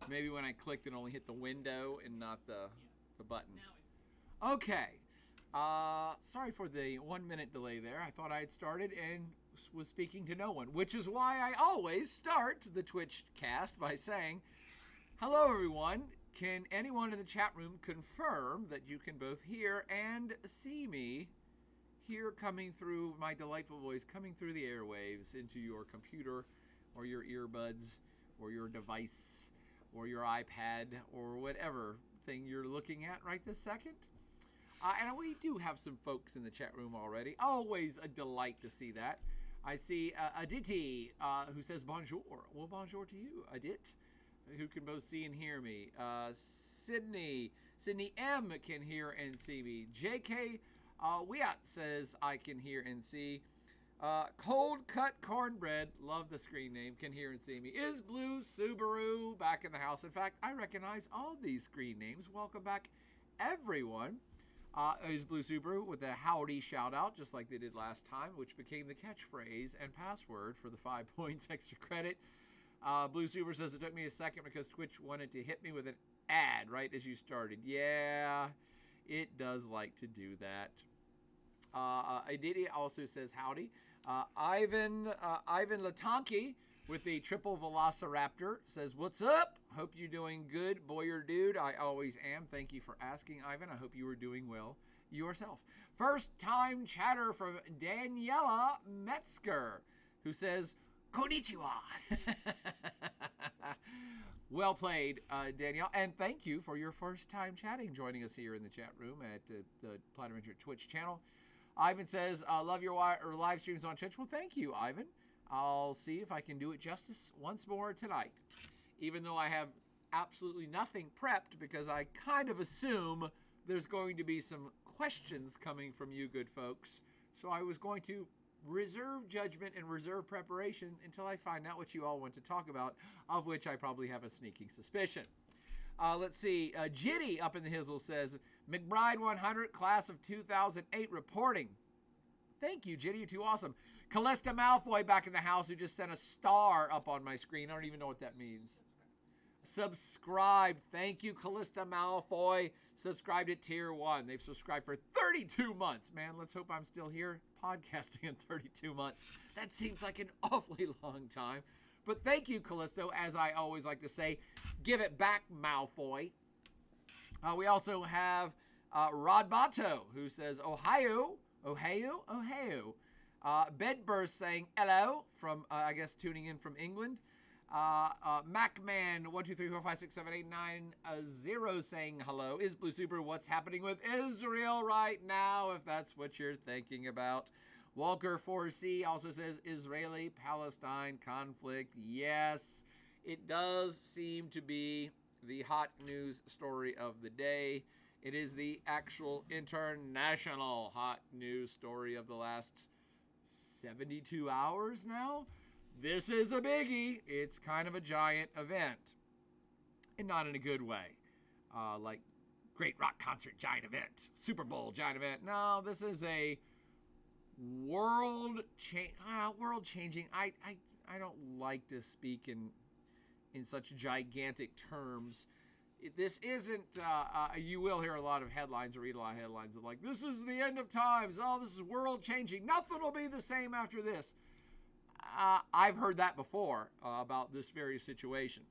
Maybe when I clicked, it only hit the window and not the button. Okay. Sorry for the 1 minute delay there. I thought I had started and was speaking to no one, which is why I always start the Twitch cast by saying, hello, everyone. Can anyone in the chat room confirm that you can both hear and see me here coming through my delightful voice, coming through the airwaves into your computer or your earbuds or your device or your iPad or whatever thing you're looking at right this second? And we do have some folks in the chat room already. Always a delight to see that. I see Aditi, who says bonjour. Well, bonjour to you, Adit, who can both see and hear me. Sydney M can hear and see me. JK Wiat says I can hear and see. Cold Cut Cornbread, love the screen name, can hear and see me. Is Blue Subaru back in the house? In fact, I recognize all these screen names. Welcome back, everyone. Is Blue Subaru with a howdy shout out, just like they did last time, which became the catchphrase and password for the 5 points extra credit. Blue Subaru says it took me a second because Twitch wanted to hit me with an ad right as you started. Yeah, it does like to do that. Aditi also says howdy. Ivan Latanki with the triple velociraptor says, what's up? Hope you're doing good, boy or dude. I always am. Thank you for asking, Ivan. I hope you are doing well yourself. First time chatter from Daniela Metzger, who says, konnichiwa. Well played, Danielle. And thank you for your first time chatting, joining us here in the chat room at the Platinum Ranger Twitch channel. Ivan says, love your live streams on Twitch. Well, thank you, Ivan. I'll see if I can do it justice once more tonight, even though I have absolutely nothing prepped because I kind of assume there's going to be some questions coming from you good folks. So I was going to reserve judgment and reserve preparation until I find out what you all want to talk about, of which I probably have a sneaking suspicion. Let's see. Jitty up in the hizzle says, McBride 100, class of 2008 reporting. Thank you, Jitty. You're too awesome. Callista Malfoy back in the house, who just sent a star up on my screen. I don't even know what that means. Subscribed. Thank you, Callista Malfoy. Subscribed at Tier 1. They've subscribed for 32 months. Man, let's hope I'm still here podcasting in 32 months. That seems like an awfully long time. But thank you, Callisto. As I always like to say, give it back, Malfoy. We also have Rod Bato, who says, Ohio. Bedburst saying hello from, I guess, tuning in from England. Macman 123456789 saying hello. Is Blue Super, what's happening with Israel right now, if that's what you're thinking about? Walker 4C also says Israeli-Palestine conflict. Yes, it does seem to be the hot news story of the day. It is the actual international hot news story of the last 72 hours now. This is a biggie. It's kind of a giant event. And not in a good way. Like great rock concert giant event. Super Bowl giant event. No, this is a world changing. I don't like to speak in such gigantic terms. This isn't, you will hear a lot of headlines or read a lot of headlines of like, this is the end of times. Oh, this is world changing. Nothing will be the same after this. I've heard that before about this very situation.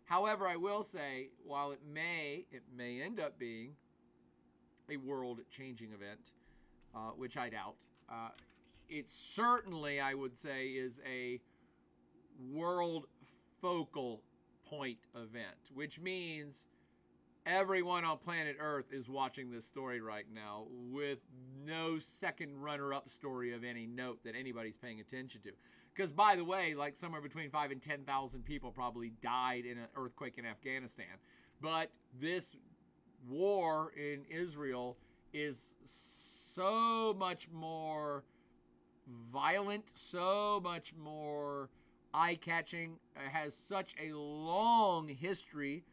However, I will say, while it may end up being a world changing event, which I doubt, it certainly, I would say, is a world focal point event, which means everyone on planet Earth is watching this story right now with no second runner-up story of any note that anybody's paying attention to. Because, by the way, like somewhere between 5,000 and 10,000 people probably died in an earthquake in Afghanistan. But this war in Israel is so much more violent, so much more eye-catching, has such a long history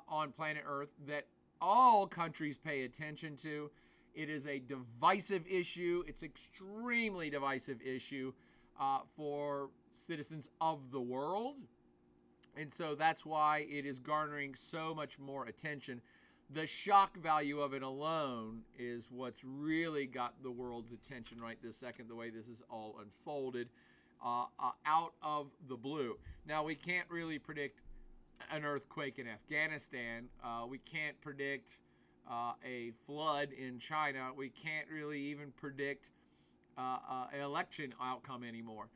on planet Earth that all countries pay attention to. It is a divisive issue. It's extremely divisive issue for citizens of the world. And so that's why it is garnering so much more attention. The shock value of it alone is what's really got the world's attention right this second, the way this is all unfolded out of the blue. Now, we can't really predict an earthquake in Afghanistan. We can't predict a flood in China. We can't really even predict an election outcome anymore.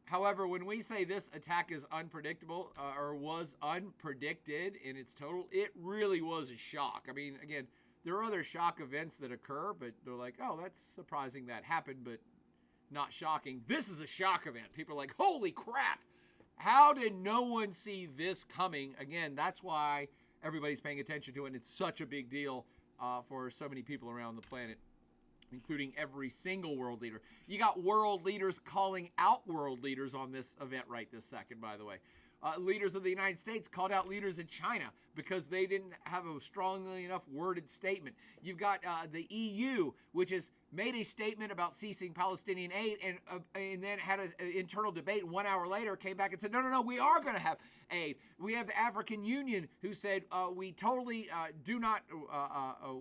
However, when we say this attack is unpredictable or was unpredicted in its total, it really was a shock. I mean, again, there are other shock events that occur, but they're like, oh, that's surprising that happened, but not shocking. This is a shock event. People are like, holy crap. How did no one see this coming? Again, that's why everybody's paying attention to it, and it's such a big deal for so many people around the planet, including every single world leader. You got world leaders calling out world leaders on this event right this second, by the way. Leaders of the United States called out leaders in China because they didn't have a strongly enough worded statement. You've got the EU, which has made a statement about ceasing Palestinian aid and then had an internal debate. 1 hour later, came back and said, no, we are going to have aid. We have the African Union who said, we totally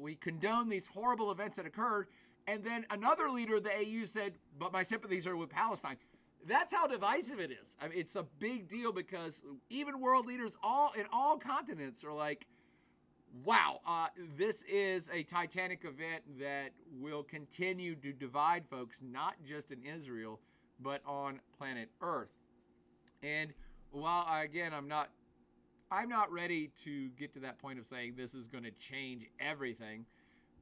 we condone these horrible events that occurred. And then another leader of the AU said, but my sympathies are with Palestine. That's how divisive it is. I mean, it's a big deal because even world leaders in all continents are like, wow, this is a titanic event that will continue to divide folks, not just in Israel, but on planet Earth. And while, again, I'm not ready to get to that point of saying this is going to change everything,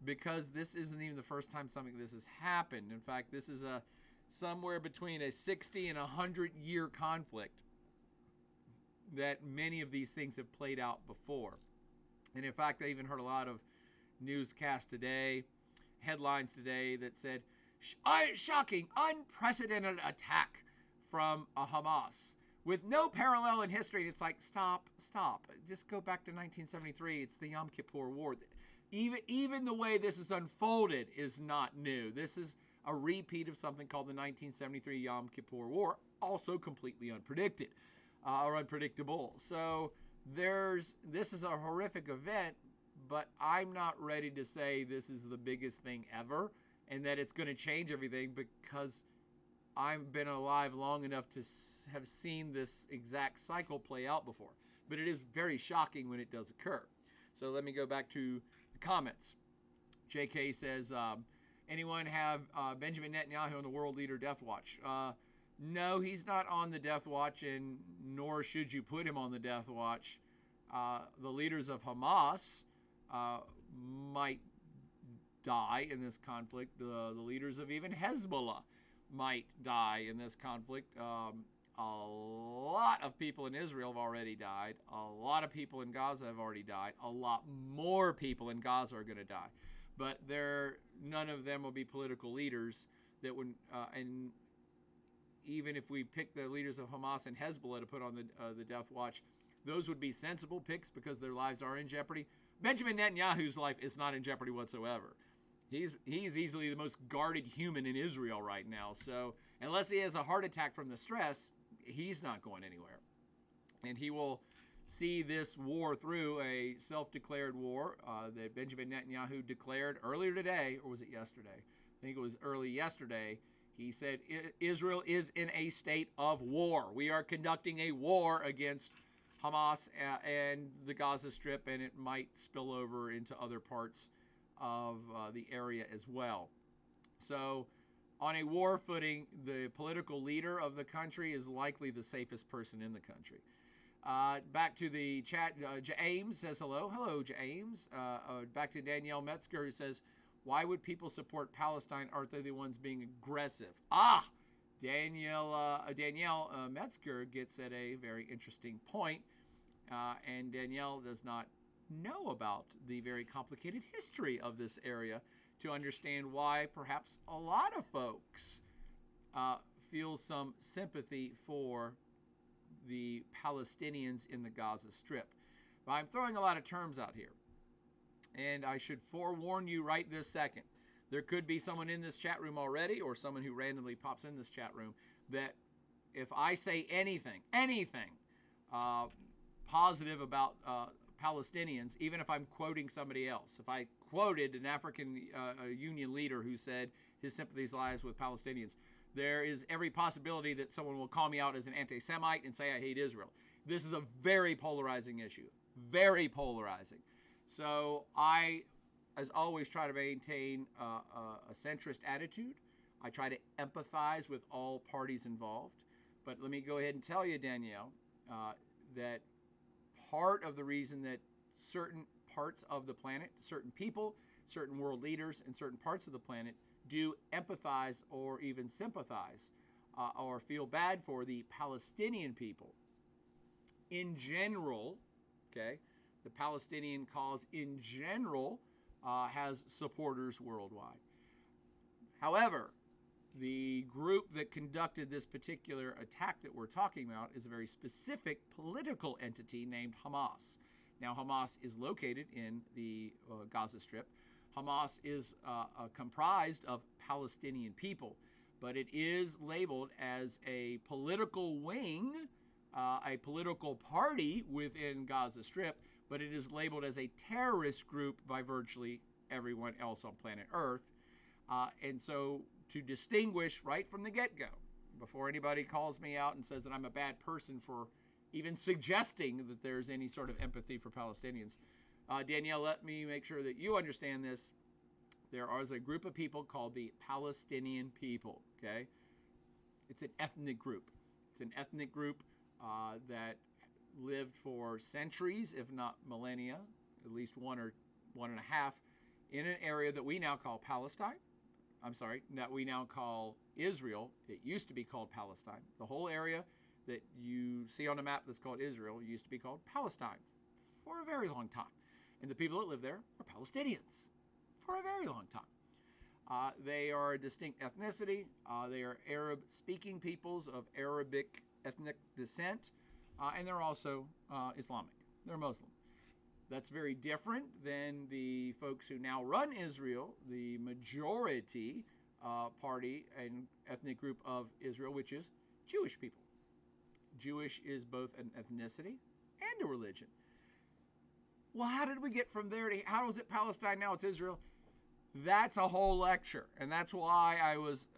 because this isn't even the first time something like this has happened. In fact, this is somewhere between a 60 and 100-year conflict that many of these things have played out before. And in fact, I even heard a lot of newscasts today, headlines today that said, shocking, unprecedented attack from Hamas with no parallel in history. And it's like, stop. Just go back to 1973. It's the Yom Kippur War. Even the way this is unfolded is not new. This is a repeat of something called the 1973 Yom Kippur War, also completely unpredicted or unpredictable. So this is a horrific event, but I'm not ready to say this is the biggest thing ever and that it's going to change everything, because I've been alive long enough to have seen this exact cycle play out before. But it is very shocking when it does occur. So let me go back to the comments. JK says, anyone have Benjamin Netanyahu on the world leader death watch? No, he's not on the death watch, and nor should you put him on the death watch. The leaders of Hamas might die in this conflict. The leaders of even Hezbollah might die in this conflict. A lot of people in Israel have already died. A lot of people in Gaza have already died. A lot more people in Gaza are going to die. But none of them will be political leaders that would, and even if we pick the leaders of Hamas and Hezbollah to put on the death watch, those would be sensible picks because their lives are in jeopardy. Benjamin Netanyahu's life is not in jeopardy whatsoever. He's easily the most guarded human in Israel right now. So unless he has a heart attack from the stress, he's not going anywhere. And he will see this war through, a self-declared war that Benjamin Netanyahu declared earlier today, or was it yesterday? I think it was early yesterday. He said Israel is in a state of war. We are conducting a war against Hamas and the Gaza Strip, and it might spill over into other parts of the area as well. So on a war footing, the political leader of the country is likely the safest person in the country. Back to the chat, James says hello. Hello, James. Back to Danielle Metzger, who says, why would people support Palestine? Aren't they the ones being aggressive? Danielle Metzger gets at a very interesting point, and Danielle does not know about the very complicated history of this area to understand why perhaps a lot of folks feel some sympathy for the Palestinians in the Gaza Strip. But I'm throwing a lot of terms out here, and I should forewarn you right this second. There could be someone in this chat room already, or someone who randomly pops in this chat room, that if I say anything positive about Palestinians, even if I'm quoting somebody else. If I quoted an African Union leader who said his sympathies lies with Palestinians, there is every possibility that someone will call me out as an anti-Semite and say I hate Israel. This is a very polarizing issue, very polarizing. So I, as always, try to maintain a centrist attitude. I try to empathize with all parties involved. But let me go ahead and tell you, Danielle, that part of the reason that certain parts of the planet, certain people, certain world leaders, and certain parts of the planet do empathize or even sympathize or feel bad for the Palestinian people in general, okay, the Palestinian cause in general has supporters worldwide. However, the group that conducted this particular attack that we're talking about is a very specific political entity named Hamas. Now, Hamas is located in the Gaza Strip. Hamas is comprised of Palestinian people, but it is labeled as a political wing, a political party within Gaza Strip, but it is labeled as a terrorist group by virtually everyone else on planet Earth. And so to distinguish right from the get-go, before anybody calls me out and says that I'm a bad person for even suggesting that there's any sort of empathy for Palestinians, Danielle, let me make sure that you understand this. There is a group of people called the Palestinian people, okay? It's an ethnic group. It's an ethnic group that lived for centuries, if not millennia, at least one or one and a half, in an area that we now call Palestine. That we now call Israel. It used to be called Palestine. The whole area that you see on a map that's called Israel used to be called Palestine for a very long time. And the people that live there are Palestinians for a very long time. They are a distinct ethnicity. They are Arab-speaking peoples of Arabic ethnic descent, and they're also Islamic. They're Muslim. That's very different than the folks who now run Israel, the majority party and ethnic group of Israel, which is Jewish people. Jewish is both an ethnicity and a religion. Well, how did we get from there to, how is it Palestine, now it's Israel? That's a whole lecture, and that's why I was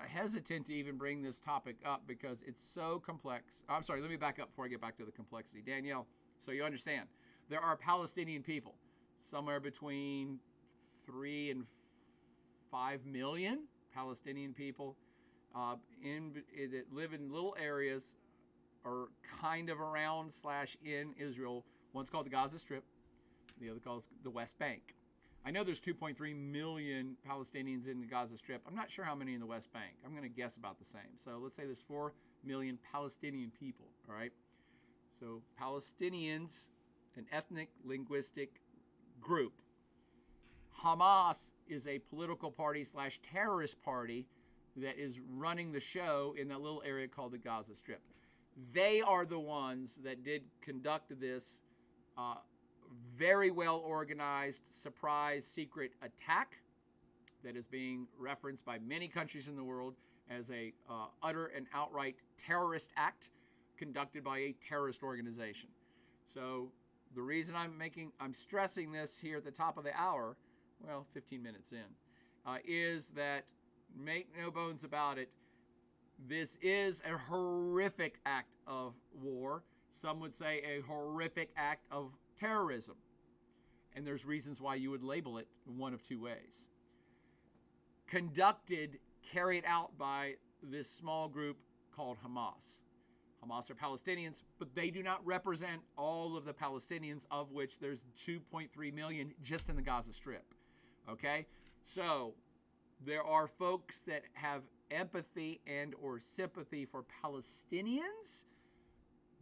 hesitant to even bring this topic up, because it's so complex. I'm sorry, let me back up before I get back to the complexity. Danielle, so you understand, there are Palestinian people, somewhere between 3 and 5 million Palestinian people that live in little areas or kind of around / in Israel. One's called the Gaza Strip, the other called the West Bank. I know there's 2.3 million Palestinians in the Gaza Strip. I'm not sure how many in the West Bank. I'm going to guess about the same. So let's say there's 4 million Palestinian people, all right? So Palestinians, an ethnic linguistic group. Hamas is a political party / terrorist party that is running the show in that little area called the Gaza Strip. They are the ones that did conduct this very well organized, surprise, secret attack that is being referenced by many countries in the world as a utter and outright terrorist act conducted by a terrorist organization. So the reason I'm stressing this here at the top of the hour, well, 15 minutes in, is that, make no bones about it, this is a horrific act of war. Some would say a horrific act of terrorism. And there's reasons why you would label it in one of two ways. Carried out by this small group called Hamas. Hamas are Palestinians, but they do not represent all of the Palestinians, of which there's 2.3 million just in the Gaza Strip. Okay? So there are folks that have empathy and or sympathy for Palestinians,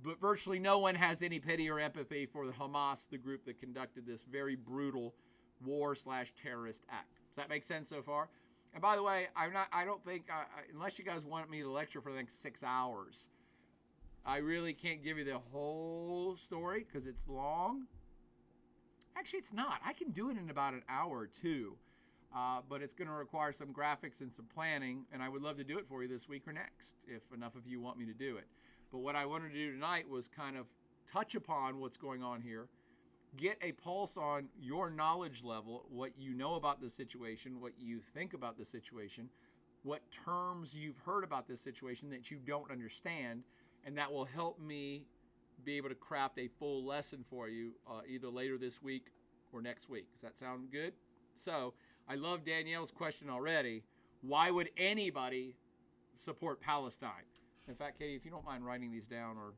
but virtually no one has any pity or empathy for the Hamas, the group that conducted this very brutal war / terrorist act. Does that make sense so far? And by the way, I don't think, unless you guys want me to lecture for the next 6 hours, I really can't give you the whole story because it's long. Actually, it's not. I can do it in about an hour or two, but it's going to require some graphics and some planning, and I would love to do it for you this week or next if enough of you want me to do it. But what I wanted to do tonight was kind of touch upon what's going on here, get a pulse on your knowledge level, what you know about the situation, what you think about the situation, what terms you've heard about this situation that you don't understand, and that will help me be able to craft a full lesson for you either later this week or next week. Does that sound good? So I love Danielle's question already. Why would anybody support Palestine? In fact, Katie, if you don't mind writing these down, or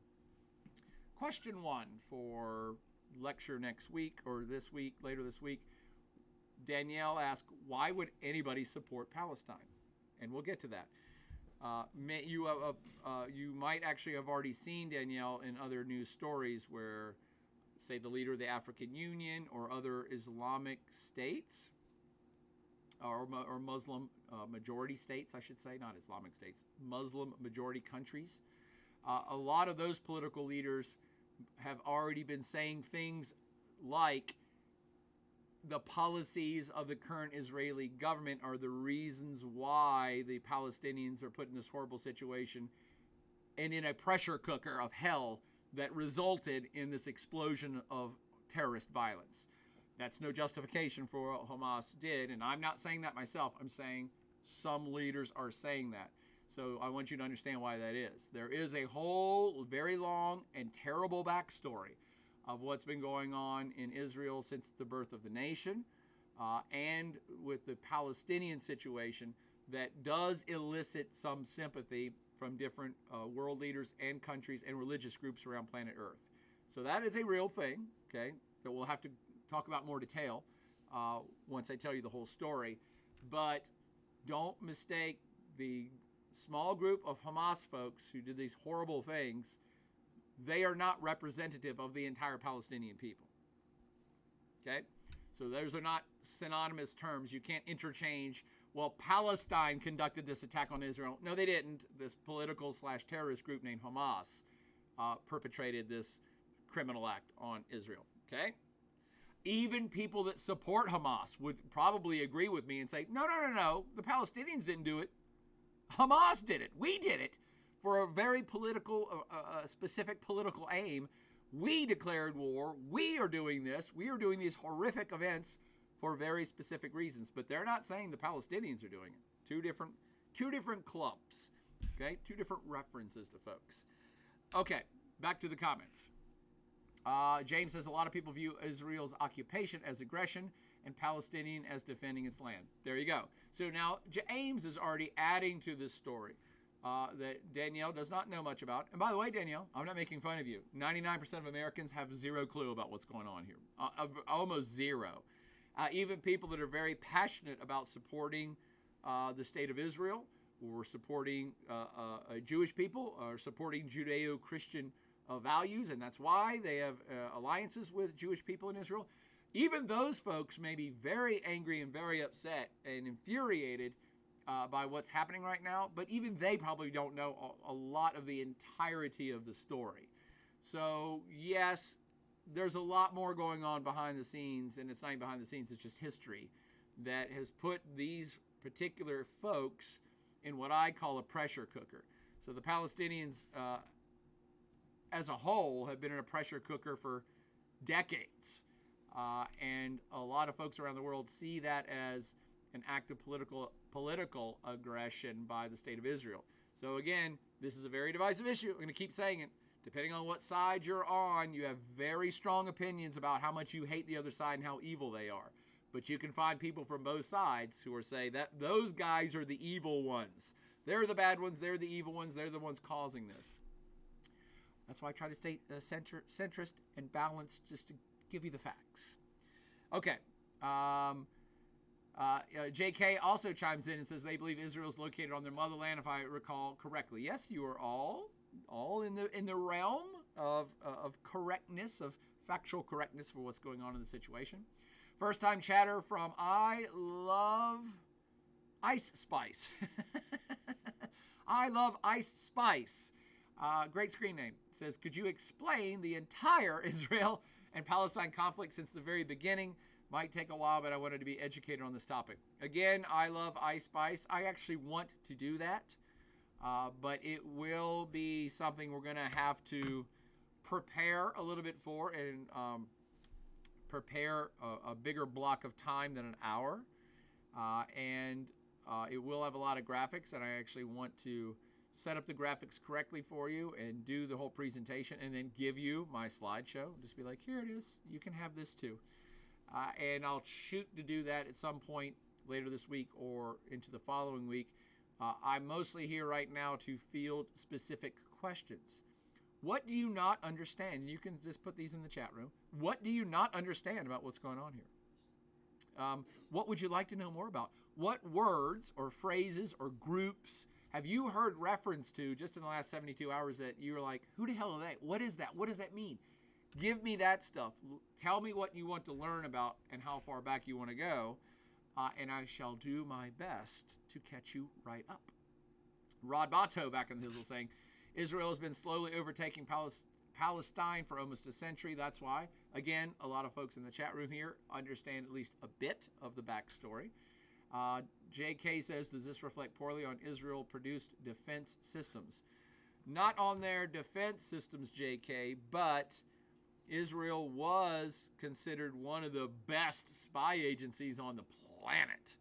question 1 for lecture next week or this week, later this week, Danielle asked, why would anybody support Palestine? And we'll get to that. You might actually have already seen, Danielle, in other news stories where, say, the leader of the African Union or other Islamic states or Muslim majority states, I should say, not Islamic states, Muslim majority countries. A lot of those political leaders have already been saying things like the policies of the current Israeli government are the reasons why the Palestinians are put in this horrible situation and in a pressure cooker of hell that resulted in this explosion of terrorist violence. That's no justification for what Hamas did, and I'm not saying that myself. I'm saying some leaders are saying that. So I want you to understand why that is. There is a whole very long and terrible backstory of what's been going on in Israel since the birth of the nation and with the Palestinian situation that does elicit some sympathy from different world leaders and countries and religious groups around planet Earth. So that is a real thing, okay, that we'll have to talk about more detail once I tell you the whole story. But don't mistake the small group of Hamas folks who did these horrible things. They are not representative of the entire Palestinian people. Okay? So those are not synonymous terms. You can't interchange, well, Palestine conducted this attack on Israel. No, they didn't. This political/terrorist group named Hamas perpetrated this criminal act on Israel. Okay? Even people that support Hamas would probably agree with me and say, no, the Palestinians didn't do it. Hamas did it. We did it for a very political, specific political aim. We declared war. We are doing this. We are doing these horrific events for very specific reasons. But they're not saying the Palestinians are doing it. Two different clubs. Okay? Two different references to folks. Okay, back to the comments. James says a lot of people view Israel's occupation as aggression and Palestinian as defending its land. There you go. So now James is already adding to this story that Danielle does not know much about. And by the way, Danielle, I'm not making fun of you. 99% of Americans have zero clue about what's going on here. Almost zero. Even people that are very passionate about supporting the state of Israel or supporting Jewish people or supporting Judeo-Christian values, and that's why they have alliances with Jewish people in Israel. Even those folks may be very angry and very upset and infuriated by what's happening right now, but even they probably don't know a lot of the entirety of the story. So, yes, there's a lot more going on behind the scenes, and it's not even behind the scenes, it's just history, that has put these particular folks in what I call a pressure cooker. So the Palestinians as a whole have been in a pressure cooker for decades. And a lot of folks around the world see that as an act of political aggression by the state of Israel. So again, this is a very divisive issue. I'm going to keep saying it. Depending on what side you're on, you have very strong opinions about how much you hate the other side and how evil they are. But you can find people from both sides who are saying that those guys are the evil ones. They're the bad ones. They're the evil ones. They're the ones causing this. That's why I try to stay centrist and balanced, just to give you the facts. Okay. JK also chimes in and says they believe Israel is located on their motherland, if I recall correctly. Yes, you are all in the realm of correctness, of factual correctness for what's going on in the situation. First time chatter from I Love Ice Spice. I Love Ice Spice. Great screen name. It says, could you explain the entire Israel and Palestine conflict since the very beginning? Might take a while, but I wanted to be educated on this topic. Again, I love Ice Spice. I actually want to do that. but it will be something we're going to have to prepare a little bit for, and prepare a bigger block of time than an hour. And it will have a lot of graphics, and I actually want to set up the graphics correctly for you and do the whole presentation and then give you my slideshow. Just be like, here it is. You can have this too. And I'll shoot to do that at some point later this week or into the following week. I'm mostly here right now to field specific questions. What do you not understand? You can just put these in the chat room. What do you not understand about what's going on here? What would you like to know more about? What words or phrases or groups have you heard reference to just in the last 72 hours that you were like, who the hell are they? What is that? What does that mean? Give me that stuff. Tell me what you want to learn about and how far back you want to go, and I shall do my best to catch you right up. Rod Bato back in the Hizzle saying, Israel has been slowly overtaking Palestine for almost a century. That's why, again, a lot of folks in the chat room here understand at least a bit of the backstory. JK says, does this reflect poorly on Israel-produced defense systems? Not on their defense systems, JK, but Israel was considered one of the best spy agencies on the planet.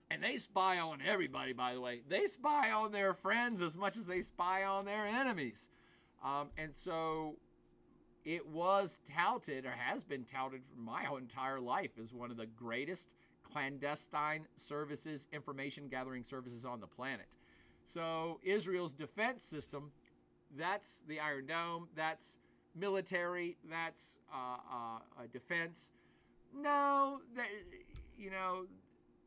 And they spy on everybody, by the way. They spy on their friends as much as they spy on their enemies. And so it was touted, or has been touted for my whole entire life, as one of the greatest clandestine services, information gathering services on the planet. So Israel's defense system, that's the Iron Dome, that's military, that's defense. No,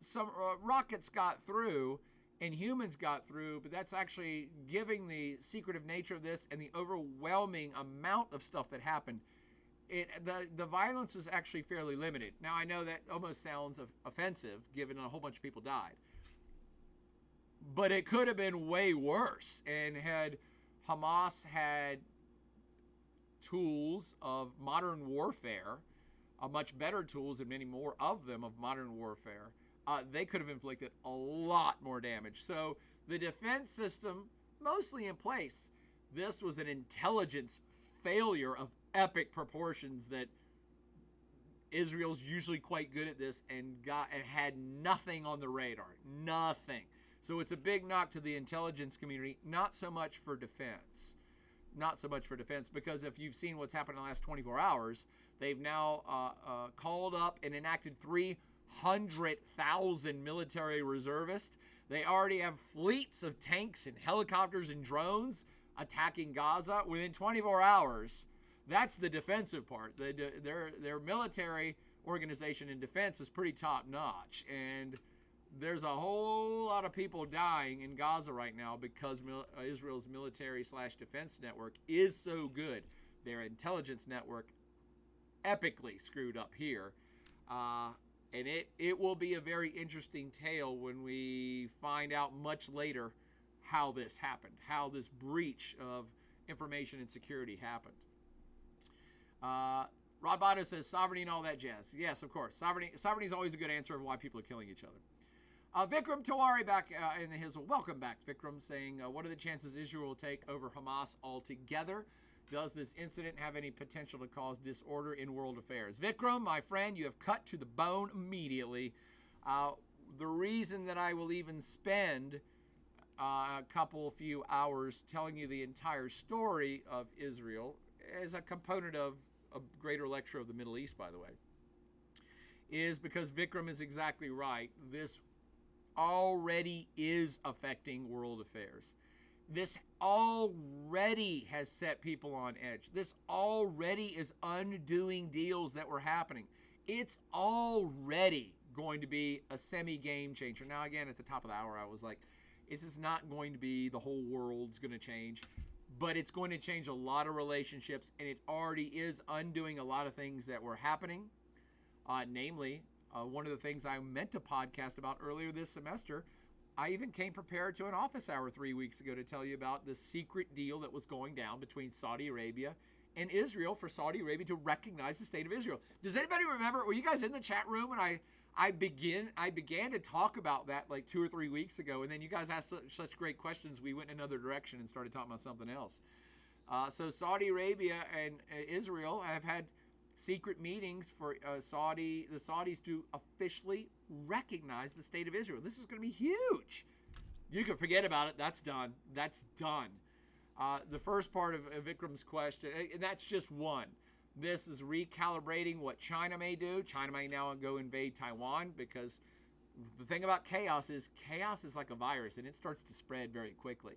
some rockets got through and humans got through, but that's actually giving the secretive nature of this and the overwhelming amount of stuff that happened. The violence is actually fairly limited. Now, I know that almost sounds offensive, given a whole bunch of people died. But it could have been way worse. And had Hamas had tools of modern warfare, much better tools and many more of them of modern warfare, they could have inflicted a lot more damage. So the defense system, mostly in place. This was an intelligence failure of epic proportions that Israel's usually quite good at this and had nothing on the radar. Nothing. So it's a big knock to the intelligence community, not so much for defense. Not so much for defense, because if you've seen what's happened in the last 24 hours, they've now called up and enacted 300,000 military reservists. They already have fleets of tanks and helicopters and drones attacking Gaza within 24 hours. That's the defensive part. Their military organization in defense is pretty top notch, and there's a whole lot of people dying in Gaza right now because Israel's military/defense network is so good. Their intelligence network epically screwed up here. And it will be a very interesting tale when we find out much later how this happened, how this breach of information and security happened. Rod Bato says sovereignty and all that jazz. Yes, of course. Sovereignty is always a good answer of why people are killing each other. Vikram Tiwari back in his welcome back. Vikram saying, what are the chances Israel will take over Hamas altogether? Does this incident have any potential to cause disorder in world affairs? Vikram, my friend, you have cut to the bone immediately. The reason that I will even spend a few hours telling you the entire story of Israel as a component of a greater lecture of the Middle East, by the way, is because Vikram is exactly right. This already is affecting world affairs. This already has set people on edge. This already is undoing deals that were happening. It's already going to be a semi-game changer. Now, again, at the top of the hour, I was like, this is not going to be the whole world's going to change, but it's going to change a lot of relationships, and it already is undoing a lot of things that were happening. Namely, one of the things I meant to podcast about earlier this semester, I even came prepared to an office hour 3 weeks ago to tell you about the secret deal that was going down between Saudi Arabia and Israel for Saudi Arabia to recognize the state of Israel. Does anybody remember? Were you guys in the chat room when I began to talk about that like 2 or 3 weeks ago, and then you guys asked such great questions, we went in another direction and started talking about something else. So Saudi Arabia and Israel have had secret meetings for the Saudis to officially recognize the state of Israel. This is going to be huge. You can forget about it. That's done. That's done. The first part of Vikram's question, and that's just one. This is recalibrating what China may do. China may now go invade Taiwan, because the thing about chaos is like a virus, and it starts to spread very quickly.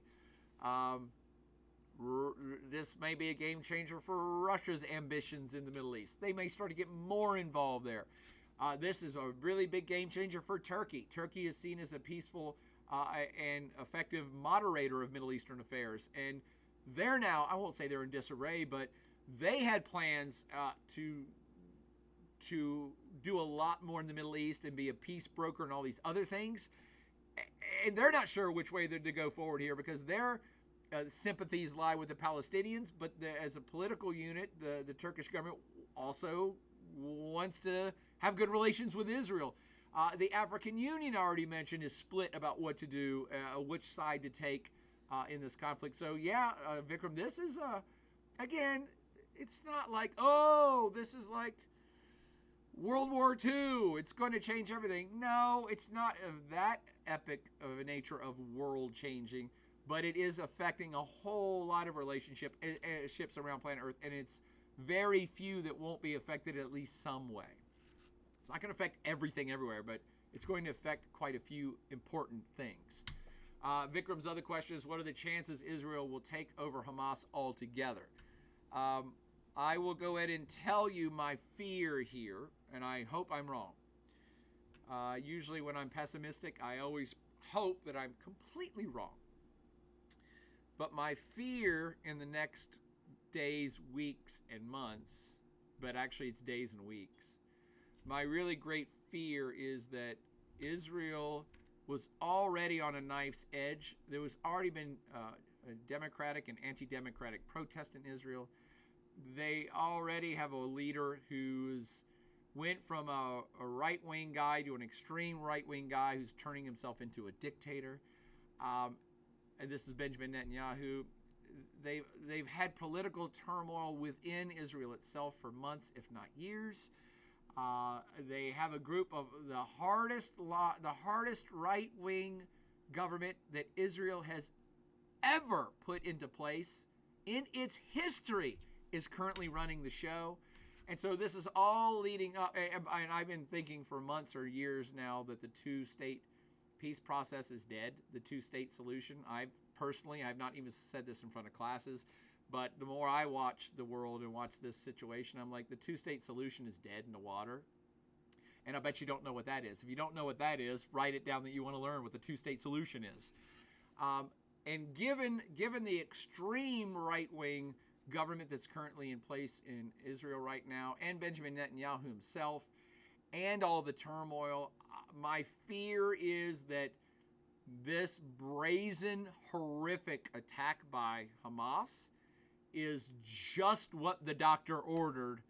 This may be a game changer for Russia's ambitions in the Middle East. They may start to get more involved there. This is a really big game changer for Turkey. Turkey is seen as a peaceful and effective moderator of Middle Eastern affairs. And they're now, I won't say they're in disarray, but they had plans to do a lot more in the Middle East and be a peace broker and all these other things. And they're not sure which way they're to go forward here, because their sympathies lie with the Palestinians, but as a political unit, the Turkish government also wants to have good relations with Israel. The African Union, I already mentioned, is split about what to do, which side to take in this conflict. So yeah, Vikram, this is, again, it's not like, oh, this is like World War II. It's going to change everything. No, it's not of that epic of a nature of world changing, but it is affecting a whole lot of relationships around planet Earth, and it's very few that won't be affected at least some way. It's not going to affect everything everywhere, but it's going to affect quite a few important things. Vikram's other question is, what are the chances Israel will take over Hamas altogether? I will go ahead and tell you my fear here, and I hope I'm wrong. Usually when I'm pessimistic, I always hope that I'm completely wrong. But my fear in the next days, weeks, and months, but actually it's days and weeks, my really great fear is that Israel was already on a knife's edge. There was already been a democratic and anti-democratic protest in Israel. They already have a leader who's went from a right-wing guy to an extreme right-wing guy who's turning himself into a dictator. And this is Benjamin Netanyahu. They've had political turmoil within Israel itself for months, if not years. They have a group of the hardest right-wing government that Israel has ever put into place in its history is currently running the show. And so this is all leading up, and I've been thinking for months or years now that the two-state peace process is dead, the two-state solution. I've not even said this in front of classes, but the more I watch the world and watch this situation, I'm like, the two-state solution is dead in the water. And I bet you don't know what that is. If you don't know what that is, write it down that you want to learn what the two-state solution is. And given the extreme right-wing government that's currently in place in Israel right now, and Benjamin Netanyahu himself, and all the turmoil, my fear is that this brazen, horrific attack by Hamas is just what the doctor ordered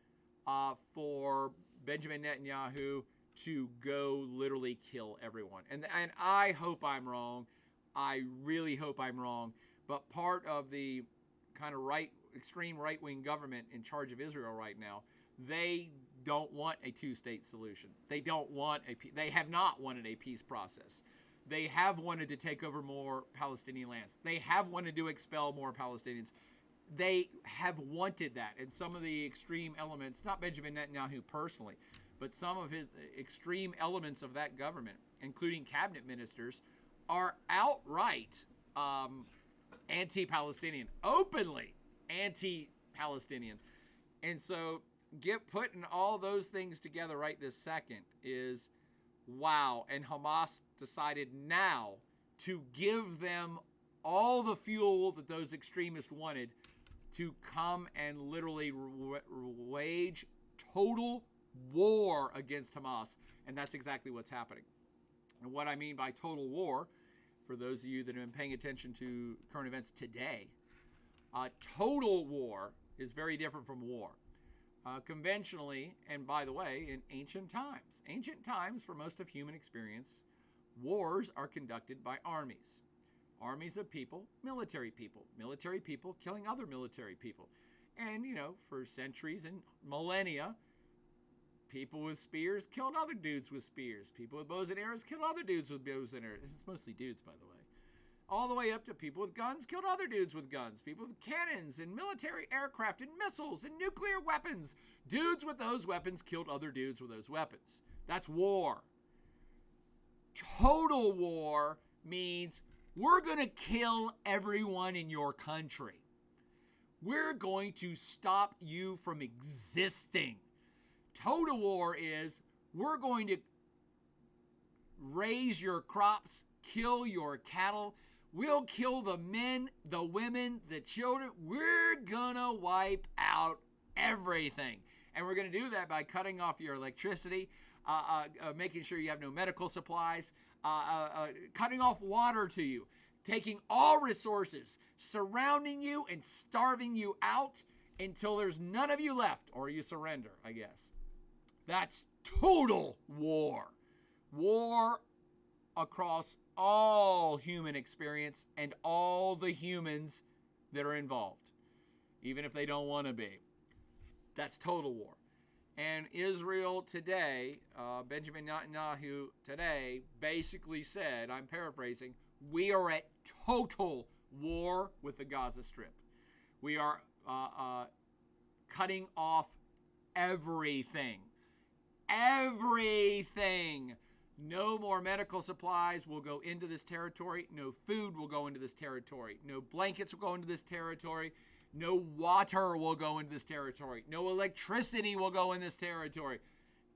for Benjamin Netanyahu to go literally kill everyone. And I hope I'm wrong. I really hope I'm wrong. But part of the kind of extreme right-wing government in charge of Israel right now, they don't want a two-state solution. They have not wanted a peace process. They have wanted to take over more Palestinian lands. They have wanted to expel more Palestinians. They have wanted that. And some of the extreme elements, not Benjamin Netanyahu personally, but some of his extreme elements of that government, including cabinet ministers, are outright anti-Palestinian, openly anti-Palestinian. And so putting all those things together right this second is wow. And Hamas decided now to give them all the fuel that those extremists wanted to come and literally wage total war against Hamas. And that's exactly what's happening. And what I mean by total war, for those of you that have been paying attention to current events today, total war is very different from war. Conventionally, and by the way, in ancient times for most of human experience, wars are conducted by armies. Armies of people, military people killing other military people. And, for centuries and millennia, people with spears killed other dudes with spears. People with bows and arrows killed other dudes with bows and arrows. It's mostly dudes, by the way. All the way up to people with guns killed other dudes with guns. People with cannons and military aircraft and missiles and nuclear weapons. Dudes with those weapons killed other dudes with those weapons. That's war. Total war means we're going to kill everyone in your country. We're going to stop you from existing. Total war is we're going to raise your crops, kill your cattle. We'll kill the men, the women, the children. We're gonna wipe out everything. And we're gonna do that by cutting off your electricity, making sure you have no medical supplies, cutting off water to you, taking all resources, surrounding you and starving you out until there's none of you left, or you surrender, I guess. That's total war. War across all human experience and all the humans that are involved, even if they don't want to be. That's total war. And Israel today, Benjamin Netanyahu today basically said, I'm paraphrasing, we are at total war with the Gaza Strip. We are cutting off everything. Everything. No more medical supplies will go into this territory. No food will go into this territory. No blankets will go into this territory. No water will go into this territory. No electricity will go in this territory.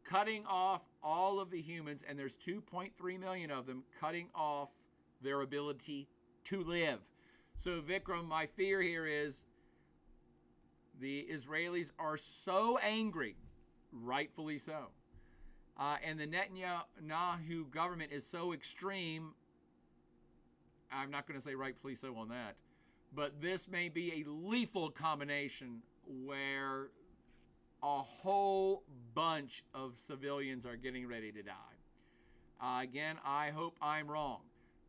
Cutting off all of the humans, and there's 2.3 million of them, cutting off their ability to live. So, Vikram, my fear here is the Israelis are so angry, rightfully so. And the Netanyahu government is so extreme, I'm not going to say rightfully so on that, but this may be a lethal combination where a whole bunch of civilians are getting ready to die. Again, I hope I'm wrong,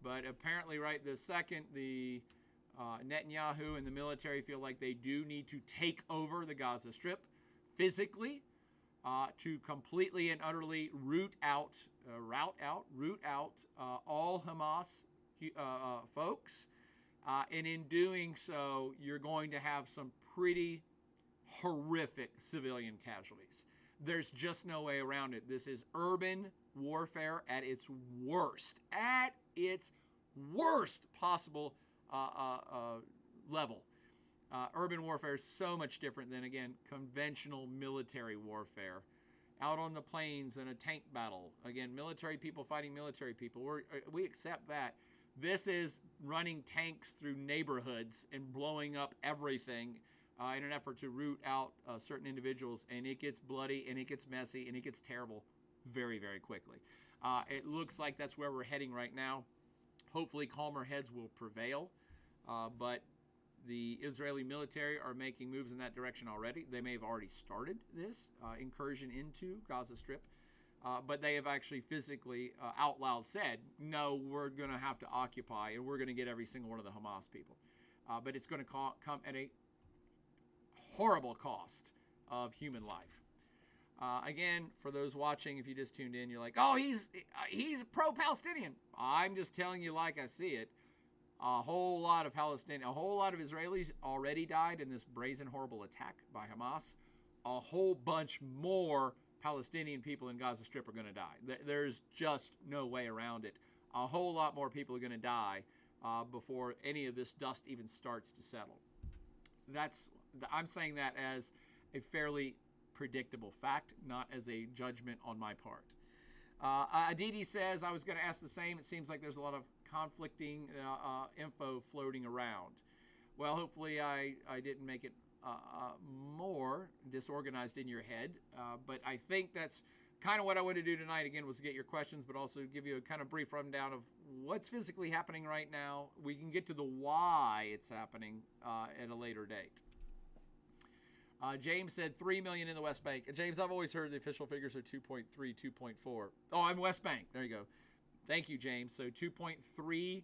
but apparently right this second, the Netanyahu and the military feel like they do need to take over the Gaza Strip physically, to completely and utterly root out all Hamas folks. And in doing so, you're going to have some pretty horrific civilian casualties. There's just no way around it. This is urban warfare at its worst possible level. Urban warfare is so much different than, again, conventional military warfare. Out on the plains in a tank battle. Again, military people fighting military people. We accept that. This is running tanks through neighborhoods and blowing up everything in an effort to root out certain individuals. And it gets bloody, and it gets messy, and it gets terrible very, very quickly. It looks like that's where we're heading right now. Hopefully calmer heads will prevail. But the Israeli military are making moves in that direction already. They may have already started this incursion into Gaza Strip, but they have actually physically out loud said, no, we're going to have to occupy, and we're going to get every single one of the Hamas people. But it's going to come at a horrible cost of human life. Again, for those watching, if you just tuned in, you're like, oh, he's pro-Palestinian. I'm just telling you like I see it. A whole lot of Israelis already died in this brazen, horrible attack by Hamas. A whole bunch more Palestinian people in Gaza Strip are going to die. There's just no way around it. A whole lot more people are going to die before any of this dust even starts to settle. I'm saying that as a fairly predictable fact, not as a judgment on my part. Aditi says, I was going to ask the same. It seems like there's a lot of conflicting info floating around. Well, hopefully I didn't make it more disorganized in your head. But I think that's kind of what I wanted to do tonight, again, was to get your questions, but also give you a kind of brief rundown of what's physically happening right now. We can get to the why it's happening at a later date. James said 3 million in the West Bank. James, I've always heard the official figures are 2.3, 2.4. Oh, I'm West Bank. There you go. Thank you, James. So 2.3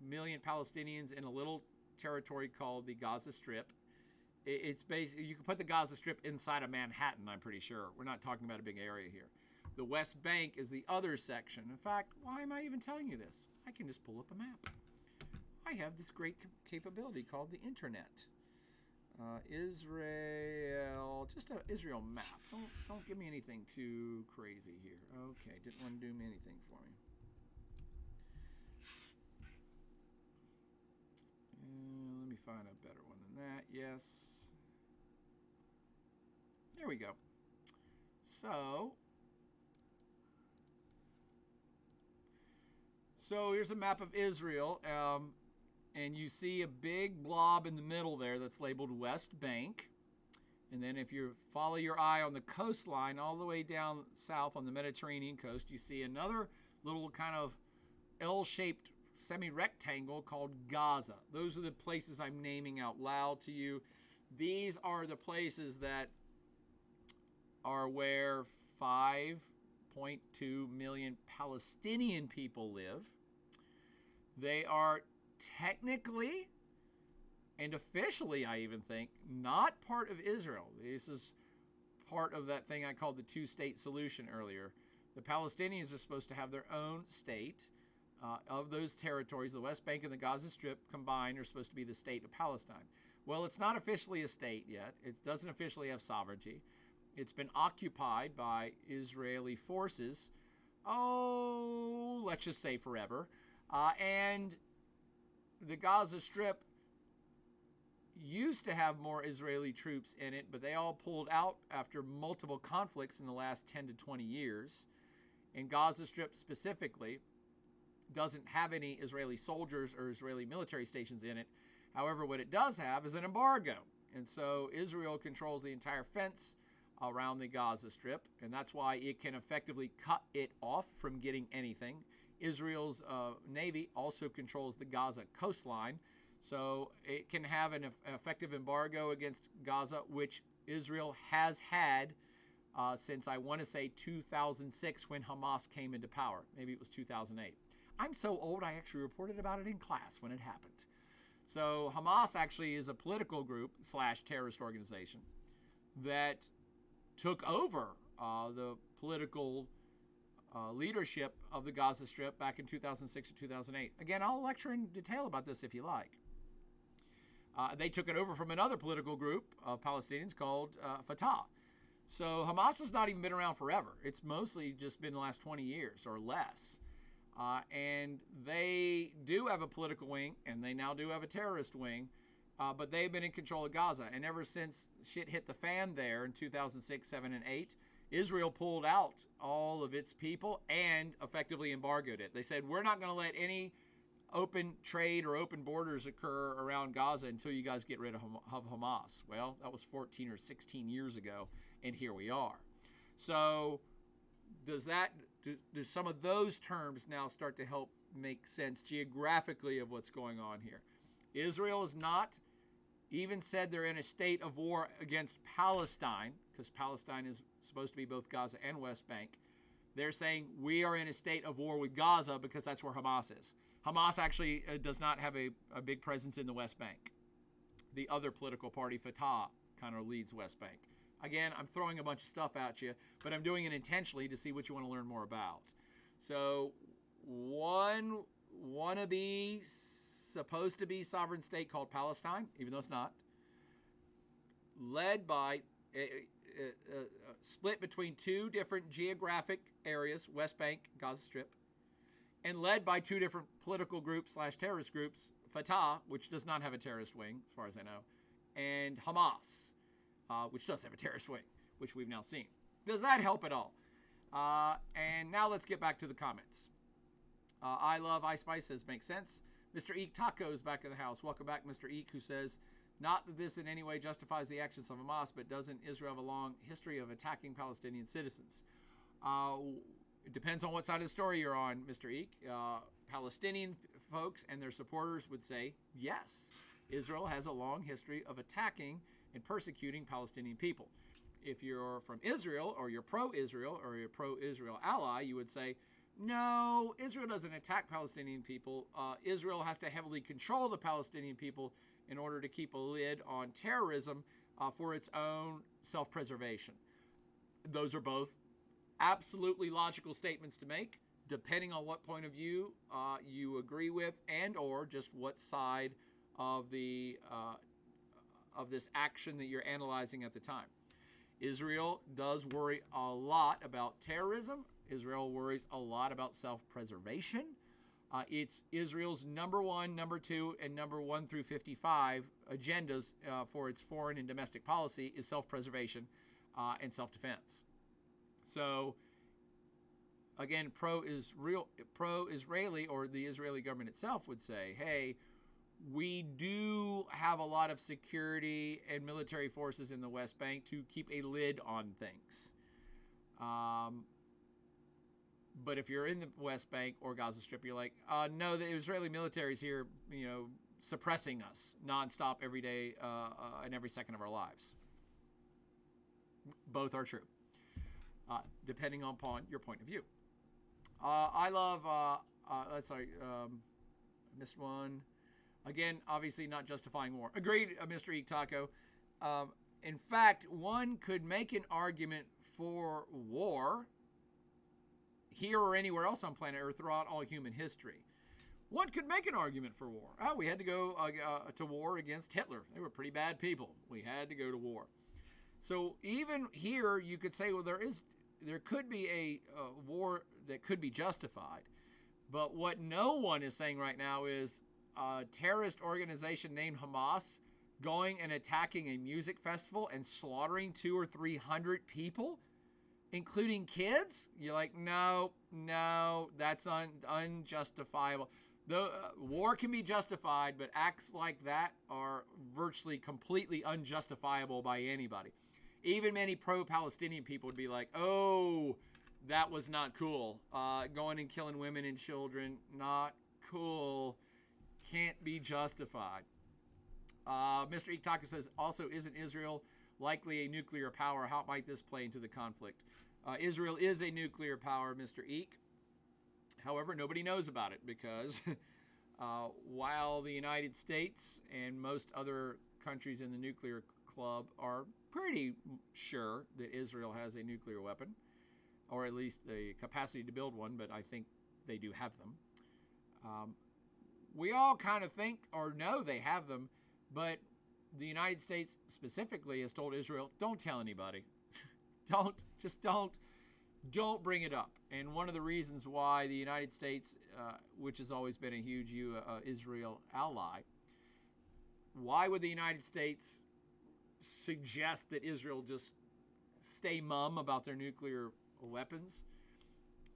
million Palestinians in a little territory called the Gaza Strip. It's basically, you can put the Gaza Strip inside of Manhattan, I'm pretty sure. We're not talking about a big area here. The West Bank is the other section. In fact, why am I even telling you this? I can just pull up a map. I have this great capability called the internet. Israel, just an Israel map. Don't give me anything too crazy here. Okay, didn't want to do anything for me. Let me find a better one than that. Yes. There we go. So here's a map of Israel. And you see a big blob in the middle there that's labeled West Bank. And then if you follow your eye on the coastline all the way down south on the Mediterranean coast, you see another little kind of L-shaped semi-rectangle called Gaza. Those are the places I'm naming out loud to you. These are the places that are where 5.2 million Palestinian people live. They are technically and officially, I even think, not part of Israel. This is part of that thing I called the two-state solution earlier. The Palestinians are supposed to have their own state. Of those territories, the West Bank and the Gaza Strip combined are supposed to be the state of Palestine. Well, it's not officially a state yet. It doesn't officially have sovereignty. It's been occupied by Israeli forces, let's just say forever. And the Gaza Strip used to have more Israeli troops in it, but they all pulled out after multiple conflicts in the last 10 to 20 years. And Gaza Strip specifically doesn't have any Israeli soldiers or Israeli military stations in it. However, what it does have is an embargo. And so Israel controls the entire fence around the Gaza Strip, and that's why it can effectively cut it off from getting anything. Israel's Navy also controls the Gaza coastline, so it can have an effective embargo against Gaza, which Israel has had since, I want to say, 2006 when Hamas came into power. Maybe it was 2008. I'm so old, I actually reported about it in class when it happened. So Hamas actually is a political group / terrorist organization that took over the political leadership of the Gaza Strip back in 2006 or 2008. Again, I'll lecture in detail about this if you like. They took it over from another political group of Palestinians called Fatah. So Hamas has not even been around forever. It's mostly just been the last 20 years or less. And they do have a political wing, and they now do have a terrorist wing, but they've been in control of Gaza. And ever since shit hit the fan there in 2006, 7, and 8, Israel pulled out all of its people and effectively embargoed it. They said, we're not going to let any open trade or open borders occur around Gaza until you guys get rid of Hamas. Well, that was 14 or 16 years ago, and here we are. So do some of those terms now start to help make sense geographically of what's going on here? Israel has not even said they're in a state of war against Palestine, because Palestine is supposed to be both Gaza and West Bank. They're saying we are in a state of war with Gaza because that's where Hamas is. Hamas actually does not have a big presence in the West Bank. The other political party, Fatah, kind of leads West Bank. Again, I'm throwing a bunch of stuff at you, but I'm doing it intentionally to see what you want to learn more about. So one wannabe supposed to be sovereign state called Palestine, even though it's not, led by split between two different geographic areas, West Bank, Gaza Strip, and led by two different political groups / terrorist groups, Fatah, which does not have a terrorist wing, as far as I know, and Hamas, which does have a terrorist wing, which we've now seen. Does that help at all? And now let's get back to the comments. I Love Ice Spice says, makes sense. Mr. Eek Tacos back in the house. Welcome back, Mr. Eek, who says, not that this in any way justifies the actions of Hamas, but doesn't Israel have a long history of attacking Palestinian citizens? It depends on what side of the story you're on, Mr. Eek. Palestinian folks and their supporters would say, yes, Israel has a long history of attacking and persecuting Palestinian people. If you're from Israel or you're pro-Israel or you're a pro-Israel ally, you would say, no, Israel doesn't attack Palestinian people. Israel has to heavily control the Palestinian people in order to keep a lid on terrorism for its own self-preservation. Those are both absolutely logical statements to make, depending on what point of view you agree with, and or just what side of the of this action that you're analyzing at the time. Israel does worry a lot about terrorism. Israel worries a lot about self-preservation. It's Israel's number 1, number 2, and number 1 through 55 agendas for its foreign and domestic policy is self-preservation and self-defense. So, again, pro-Israeli, or the Israeli government itself would say, hey, we do have a lot of security and military forces in the West Bank to keep a lid on things. But if you're in the West Bank or Gaza Strip, you're like, no, the Israeli military is here, suppressing us nonstop every day and every second of our lives. Both are true, depending upon your point of view. I love, missed one. Again, obviously not justifying war. Agreed, Mr. Eek Taco. In fact, one could make an argument for war here or anywhere else on planet Earth throughout all human history. One could make an argument for war. We had to go to war against Hitler. They were pretty bad people. We had to go to war. So even here, you could say, well, there could be a war that could be justified. But what no one is saying right now is a terrorist organization named Hamas going and attacking a music festival and slaughtering 200 or 300 people, including kids. You're like, no, that's unjustifiable. The war can be justified, but acts like that are virtually completely unjustifiable by anybody. Even many pro-Palestinian people would be like, oh, that was not cool. Going and killing women and children, not cool. Can't be justified. Mr. Iktaka says, also, isn't Israel likely a nuclear power? How might this play into the conflict? Israel is a nuclear power, Mr. Eek. However, nobody knows about it because while the United States and most other countries in the nuclear club are pretty sure that Israel has a nuclear weapon, or at least the capacity to build one, but I think they do have them. We all kind of think or know they have them, but the United States specifically has told Israel, don't tell anybody. Don't bring it up. And one of the reasons why the United States, which has always been a huge Israel ally, why would the United States suggest that Israel just stay mum about their nuclear weapons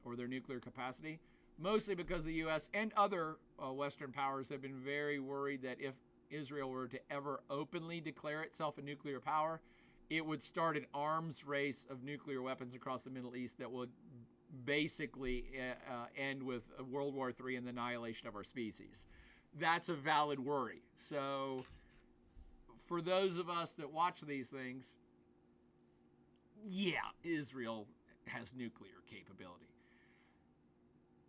or their nuclear capacity? Mostly because the U.S. and other Western powers have been very worried that if Israel were to ever openly declare itself a nuclear power, it would start an arms race of nuclear weapons across the Middle East that would basically end with World War III and the annihilation of our species. That's a valid worry. So for those of us that watch these things, yeah, Israel has nuclear capability.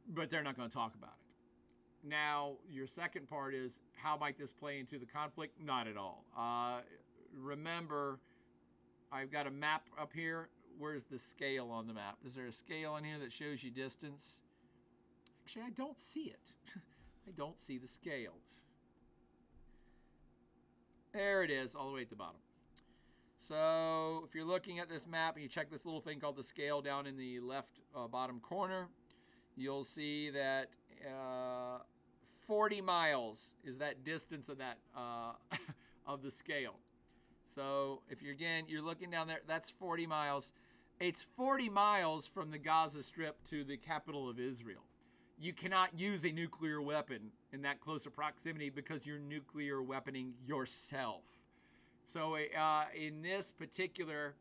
But they're not going to talk about it. Now, your second part is, how might this play into the conflict? Not at all. Remember, I've got a map up here. Where's the scale on the map? Is there a scale on here that shows you distance? Actually, I don't see it. I don't see the scale. There it is, all the way at the bottom. So if you're looking at this map and you check this little thing called the scale down in the left bottom corner, you'll see that 40 miles is that distance of that of the scale. So if you're looking down there, that's 40 miles. It's 40 miles from the Gaza Strip to the capital of Israel. You cannot use a nuclear weapon in that close of proximity because you're nuclear weaponing yourself. So in this particular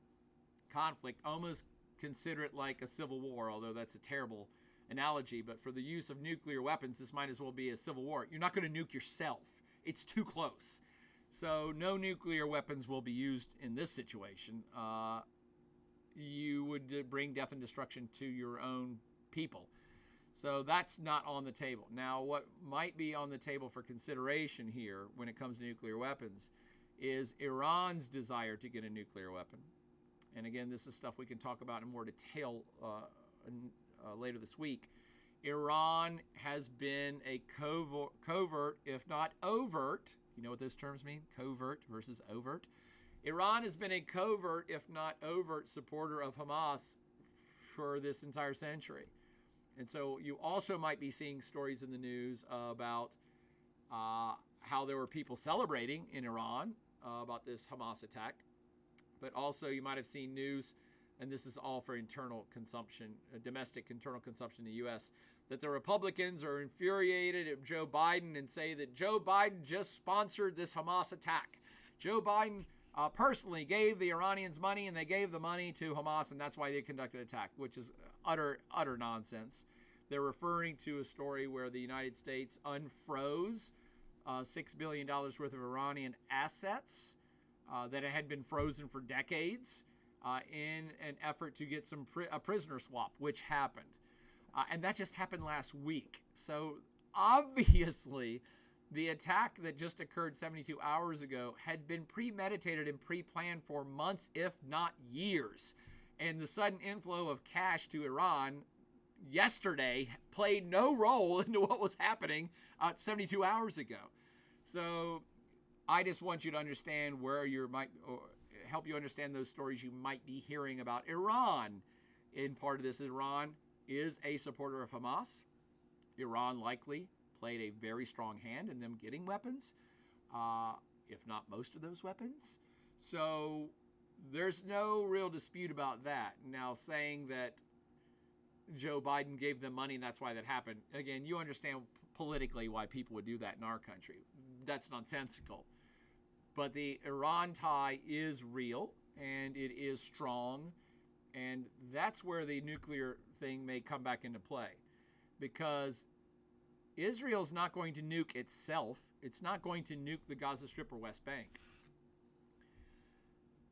conflict, almost consider it like a civil war, although that's a terrible analogy. But for the use of nuclear weapons, this might as well be a civil war. You're not going to nuke yourself. It's too close. So no nuclear weapons will be used in this situation. You would bring death and destruction to your own people. So that's not on the table. Now, what might be on the table for consideration here when it comes to nuclear weapons is Iran's desire to get a nuclear weapon. And again, this is stuff we can talk about in more detail later this week. Iran has been a covert, if not overt, you know what those terms mean? Covert versus overt. Iran has been a covert, if not overt, supporter of Hamas for this entire century. And so you also might be seeing stories in the news about how there were people celebrating in Iran about this Hamas attack. But also you might have seen news, and this is all for internal consumption, domestic internal consumption in the U.S., that the Republicans are infuriated at Joe Biden and say that Joe Biden just sponsored this Hamas attack. Joe Biden personally gave the Iranians money, and they gave the money to Hamas, and that's why they conducted an attack, which is utter nonsense. They're referring to a story where the United States unfroze $6 billion worth of Iranian assets that had been frozen for decades in an effort to get a prisoner swap, which happened. And that just happened last week. So obviously, the attack that just occurred 72 hours ago had been premeditated and pre-planned for months, if not years. And the sudden inflow of cash to Iran yesterday played no role into what was happening 72 hours ago. So I just want you to understand where you might, or help you understand those stories you might be hearing about Iran. In part of this, Iran is a supporter of Hamas. Iran likely played a very strong hand in them getting weapons, if not most of those weapons. So there's no real dispute about that. Now, saying that Joe Biden gave them money and that's why that happened, again, you understand politically why people would do that in our country. That's nonsensical. But the Iran tie is real and it is strong, and that's where the nuclear thing may come back into play, because Israel's not going to nuke itself. It's not going to nuke the Gaza Strip or West Bank.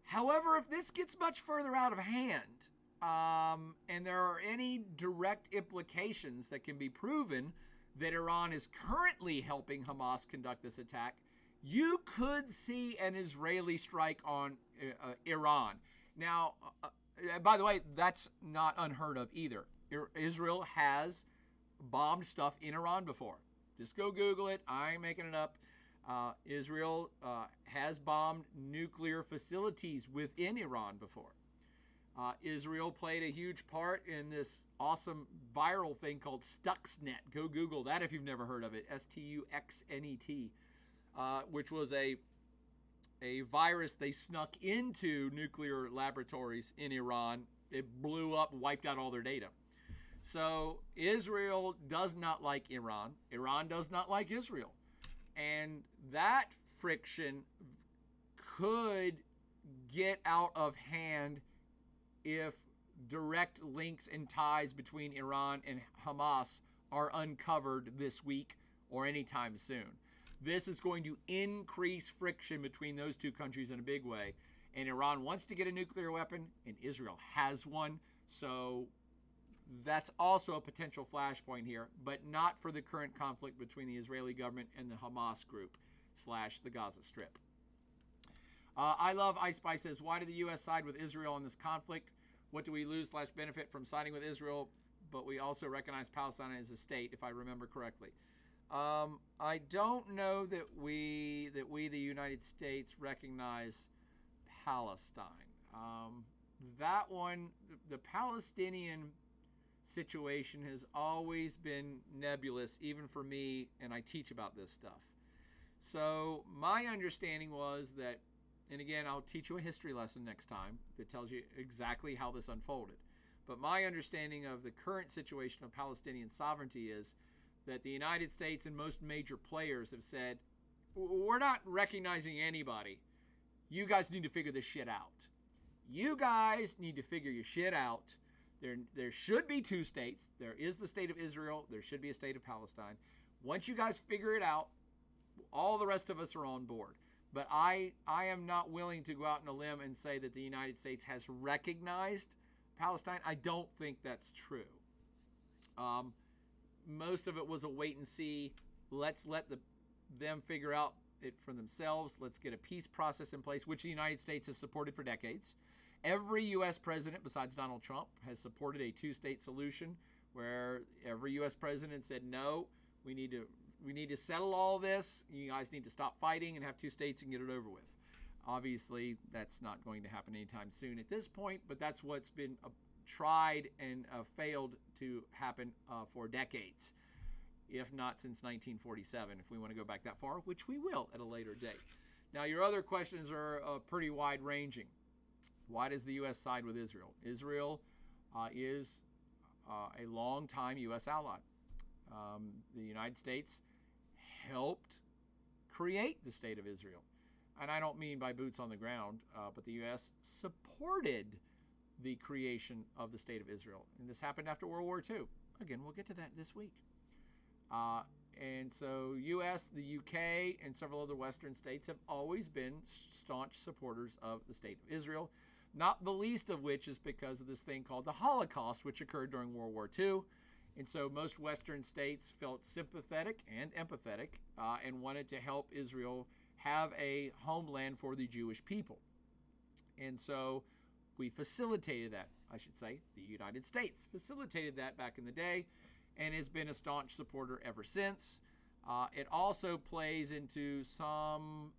However, if this gets much further out of hand, and there are any direct implications that can be proven that Iran is currently helping Hamas conduct this attack, you could see an Israeli strike on Iran. Now, by the way, that's not unheard of either. Israel has bombed stuff in Iran before. Just go Google it. I ain't making it up. Israel has bombed nuclear facilities within Iran before. Israel played a huge part in this awesome viral thing called Stuxnet. Go Google that if you've never heard of it. Stuxnet, which was a virus they snuck into nuclear laboratories in Iran. It blew up, wiped out all their data. So Israel does not like Iran. Iran does not like Israel. And that friction could get out of hand if direct links and ties between Iran and Hamas are uncovered this week or anytime soon. This is going to increase friction between those two countries in a big way. And Iran wants to get a nuclear weapon, and Israel has one. So that's also a potential flashpoint here, but not for the current conflict between the Israeli government and the Hamas group / the Gaza Strip. I love Ice Spice says, why did the U.S. side with Israel in this conflict? What do we lose / benefit from siding with Israel? But we also recognize Palestine as a state, if I remember correctly. I don't know that we, the United States, recognize Palestine. That one, the Palestinian situation has always been nebulous, even for me, and I teach about this stuff. So my understanding was that, and again, I'll teach you a history lesson next time that tells you exactly how this unfolded. But my understanding of the current situation of Palestinian sovereignty is that the United States and most major players have said, we're not recognizing anybody. You guys need to figure this shit out. You guys need to figure your shit out. There should be two states. There is the state of Israel. There should be a state of Palestine. Once you guys figure it out, all the rest of us are on board. But I am not willing to go out on a limb and say that the United States has recognized Palestine. I don't think that's true. Most of it was a wait and see. Let's let them figure out it for themselves. Let's get a peace process in place, which the United States has supported for decades. Every U.S. president, besides Donald Trump, has supported a two-state solution where every U.S. president said, no, we need to settle all this. You guys need to stop fighting and have two states and get it over with. Obviously, that's not going to happen anytime soon at this point, but that's what's been tried and failed to happen for decades, if not since 1947, if we want to go back that far, which we will at a later date. Now, your other questions are pretty wide-ranging. Why does the U.S. side with Israel? Israel is a long-time U.S. ally. The United States helped create the state of Israel. And I don't mean by boots on the ground, but the U.S. supported the creation of the state of Israel. And this happened after World War II. Again, we'll get to that this week. And so U.S., the U.K., and several other Western states have always been staunch supporters of the state of Israel, not the least of which is because of this thing called the Holocaust, which occurred during World War II. And so most Western states felt sympathetic and empathetic and wanted to help Israel have a homeland for the Jewish people. And so we facilitated that, I should say, the United States facilitated that back in the day and has been a staunch supporter ever since. It also plays into some,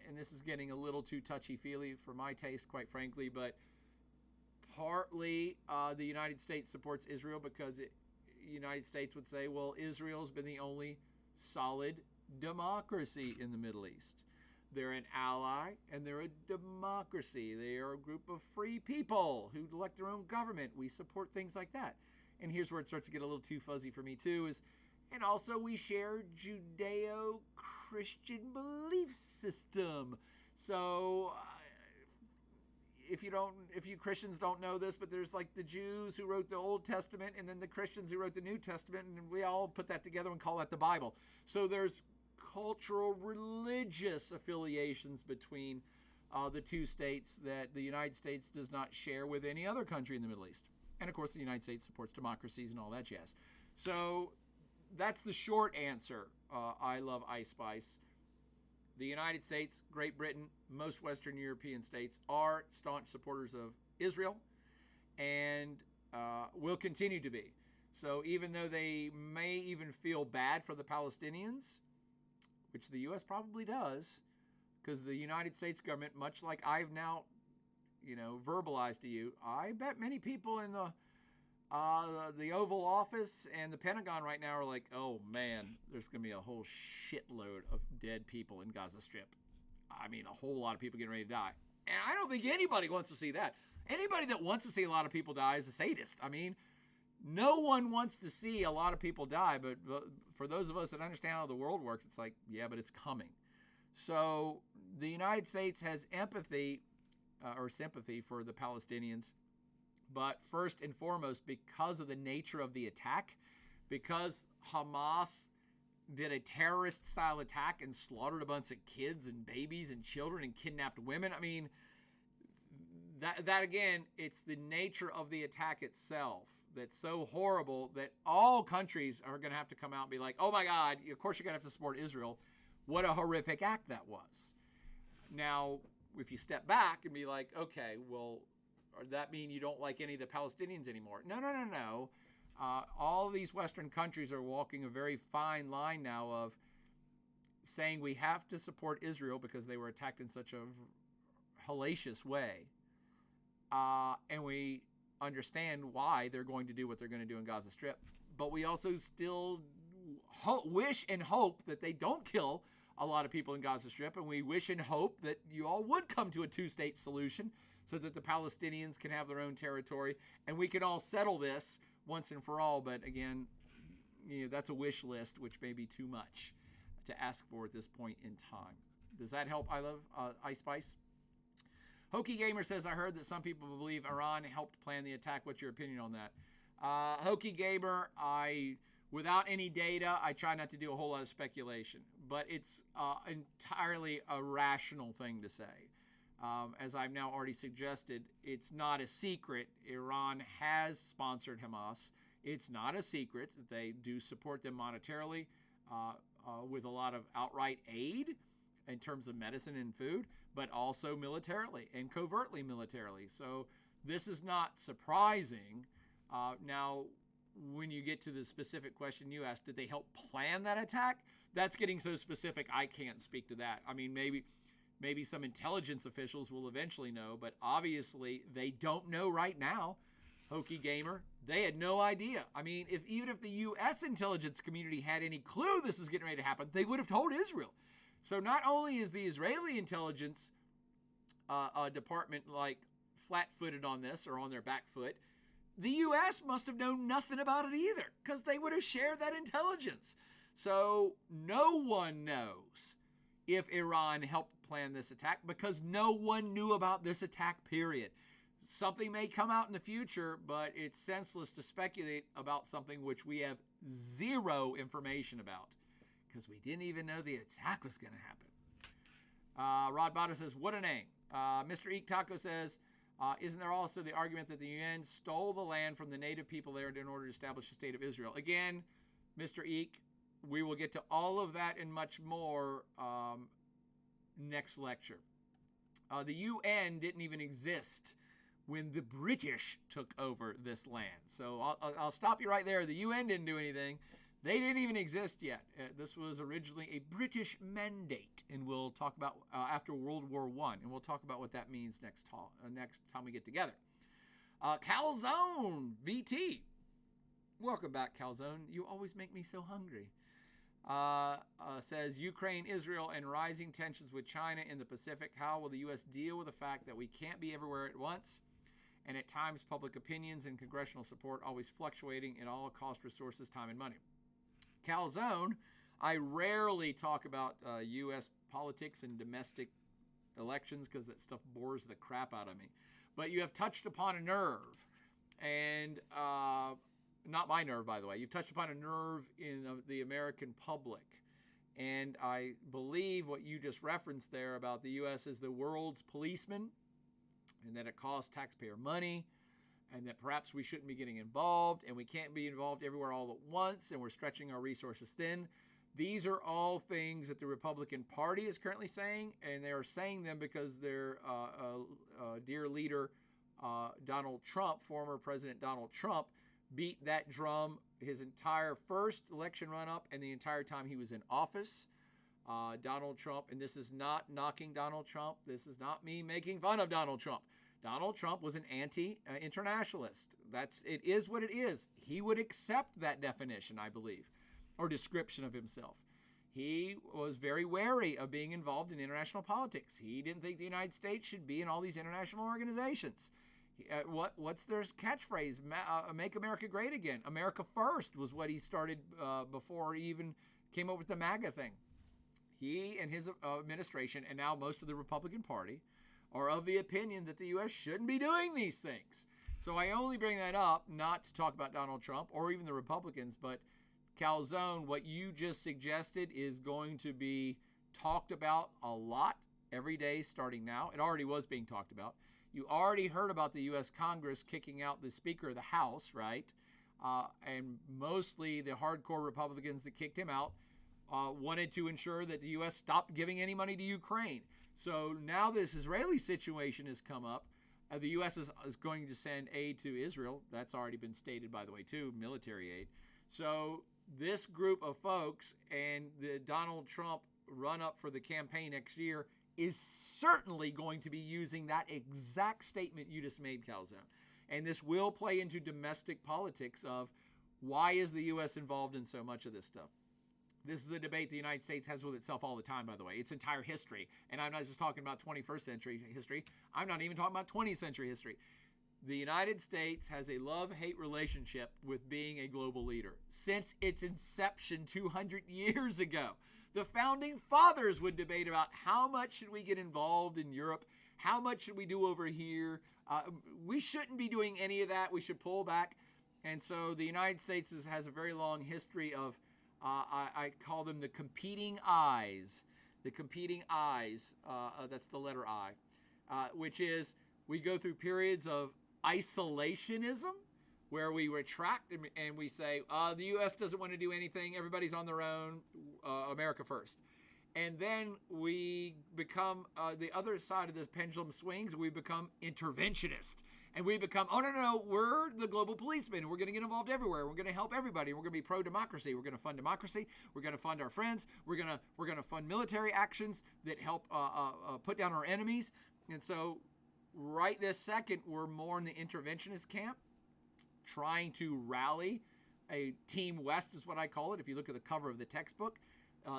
and this is getting a little too touchy-feely for my taste, quite frankly, but partly the United States supports Israel because the United States would say, well, Israel's been the only solid democracy in the Middle East. They're an ally and they're a democracy. They are a group of free people who elect their own government. We support things like that. And here's where it starts to get a little too fuzzy for me too, and also we share Judeo-Christian belief system. So if you Christians don't know this, but there's like the Jews who wrote the Old Testament and then the Christians who wrote the New Testament, and we all put that together and call that the Bible. So there's cultural, religious affiliations between the two states that the United States does not share with any other country in the Middle East. And of course, the United States supports democracies and all that jazz. So that's the short answer. I love Ice Spice. The United States, Great Britain, most Western European states are staunch supporters of Israel and will continue to be. So even though they may even feel bad for the Palestinians, which the U.S. probably does, because the United States government, much like I've now, verbalized to you, I bet many people in the Oval Office and the Pentagon right now are like, oh man, there's going to be a whole shitload of dead people in Gaza Strip. I mean, a whole lot of people getting ready to die. And I don't think anybody wants to see that. Anybody that wants to see a lot of people die is a sadist. I mean, no one wants to see a lot of people die, but for those of us that understand how the world works, it's like, yeah, but it's coming. So the United States has empathy or sympathy for the Palestinians, but first and foremost, because of the nature of the attack, because Hamas did a terrorist-style attack and slaughtered a bunch of kids and babies and children and kidnapped women. I mean, that again, it's the nature of the attack itself that's so horrible that all countries are going to have to come out and be like, oh my God, of course you're going to have to support Israel. What a horrific act that was. Now, if you step back and be like, okay, well, does that mean you don't like any of the Palestinians anymore? No. All these Western countries are walking a very fine line now of saying we have to support Israel because they were attacked in such a hellacious way. And we understand why they're going to do what they're going to do in Gaza Strip. But we also still wish and hope that they don't kill a lot of people in Gaza Strip. And we wish and hope that you all would come to a two-state solution so that the Palestinians can have their own territory and we can all settle this once and for all. But again, that's a wish list, which may be too much to ask for at this point in time. Does that help? I love Ice Spice. Hokey Gamer says, I heard that some people believe Iran helped plan the attack. What's your opinion on that? Hokey Gamer, I Without any data, I try not to do a whole lot of speculation, but it's entirely a rational thing to say. As I've now already suggested, it's not a secret. Iran has sponsored Hamas. It's not a secret that they do support them monetarily with a lot of outright aid in terms of medicine and food, but also militarily and covertly militarily. So this is not surprising. Now, when you get to the specific question you asked, did they help plan that attack? That's getting so specific, I can't speak to that. I mean, maybe some intelligence officials will eventually know, but obviously they don't know right now. Hokey gamer, they had no idea. I mean, even if the U.S. intelligence community had any clue this is getting ready to happen, they would have told Israel. So not only is the Israeli intelligence department like flat-footed on this or on their back foot, the U.S. must have known nothing about it either, because they would have shared that intelligence. So no one knows if Iran helped plan this attack, because no one knew about this attack, period. Something may come out in the future, but it's senseless to speculate about something which we have zero information about, because we didn't even know the attack was going to happen. Rod Botto says, what a name. Mr. Eek Taco says, isn't there also the argument that the UN stole the land from the native people there in order to establish the state of Israel? Again, Mr. Eek, we will get to all of that and much more next lecture. The UN didn't even exist when the British took over this land. So I'll stop you right there. The UN didn't do anything. They didn't even exist yet. This was originally a British mandate, and we'll talk about after World War I, and we'll talk about what that means next time we get together. Calzone VT, welcome back, Calzone. You always make me so hungry. Says Ukraine, Israel, and rising tensions with China in the Pacific. How will the U.S. deal with the fact that we can't be everywhere at once? And at times, public opinions and congressional support always fluctuating in all cost resources, time, and money. Calzone, I rarely talk about U.S. politics and domestic elections because that stuff bores the crap out of me. But you have touched upon a nerve, and not my nerve, by the way. You've touched upon a nerve in the American public. And I believe what you just referenced there about the U.S. as the world's policeman, and that it costs taxpayer money, and that perhaps we shouldn't be getting involved, and we can't be involved everywhere all at once, and we're stretching our resources thin. These are all things that the Republican Party is currently saying, and they are saying them because their dear leader, Donald Trump, former President Donald Trump, beat that drum his entire first election run-up and the entire time he was in office. Donald Trump, and this is not knocking Donald Trump. This is not me making fun of Donald Trump. Donald Trump was an anti-internationalist. It is what it is. He would accept that definition, I believe, or description of himself. He was very wary of being involved in international politics. He didn't think the United States should be in all these international organizations. What's their catchphrase? Make America great again. America first was what he started before he even came up with the MAGA thing. He and his administration, and now most of the Republican Party, are of the opinion that the U.S. shouldn't be doing these things. So I only bring that up not to talk about Donald Trump or even the Republicans, but Calzone, what you just suggested is going to be talked about a lot every day starting now. It already was being talked about. You already heard about the U.S. Congress kicking out the Speaker of the House, right? And mostly the hardcore Republicans that kicked him out wanted to ensure that the U.S. stopped giving any money to Ukraine. So now this Israeli situation has come up. The U.S. is going to send aid to Israel. That's already been stated, by the way, too, military aid. So this group of folks and the Donald Trump run-up for the campaign next year is certainly going to be using that exact statement you just made, Calzone. And this will play into domestic politics of why is the U.S. involved in so much of this stuff. This is a debate the United States has with itself all the time, by the way. Its entire history. And I'm not just talking about 21st century history. I'm not even talking about 20th century history. The United States has a love-hate relationship with being a global leader since its inception 200 years ago. The founding fathers would debate about how much should we get involved in Europe, how much should we do over here. We shouldn't be doing any of that. We should pull back. And so the United States has a very long history of, I call them the competing eyes. The competing eyes, that's the letter I, which is we go through periods of isolationism where we retract and we say, the U.S. doesn't want to do anything. Everybody's on their own. America first. And then we become, the other side of this pendulum swings, we become interventionist. And we become, oh, no, we're the global policeman. We're going to get involved everywhere. We're going to help everybody. We're going to be pro-democracy. We're going to fund democracy. We're going to fund our friends. We're going to fund military actions that help put down our enemies. And so right this second, we're more in the interventionist camp, trying to rally a Team West is what I call it. If you look at the cover of the textbook,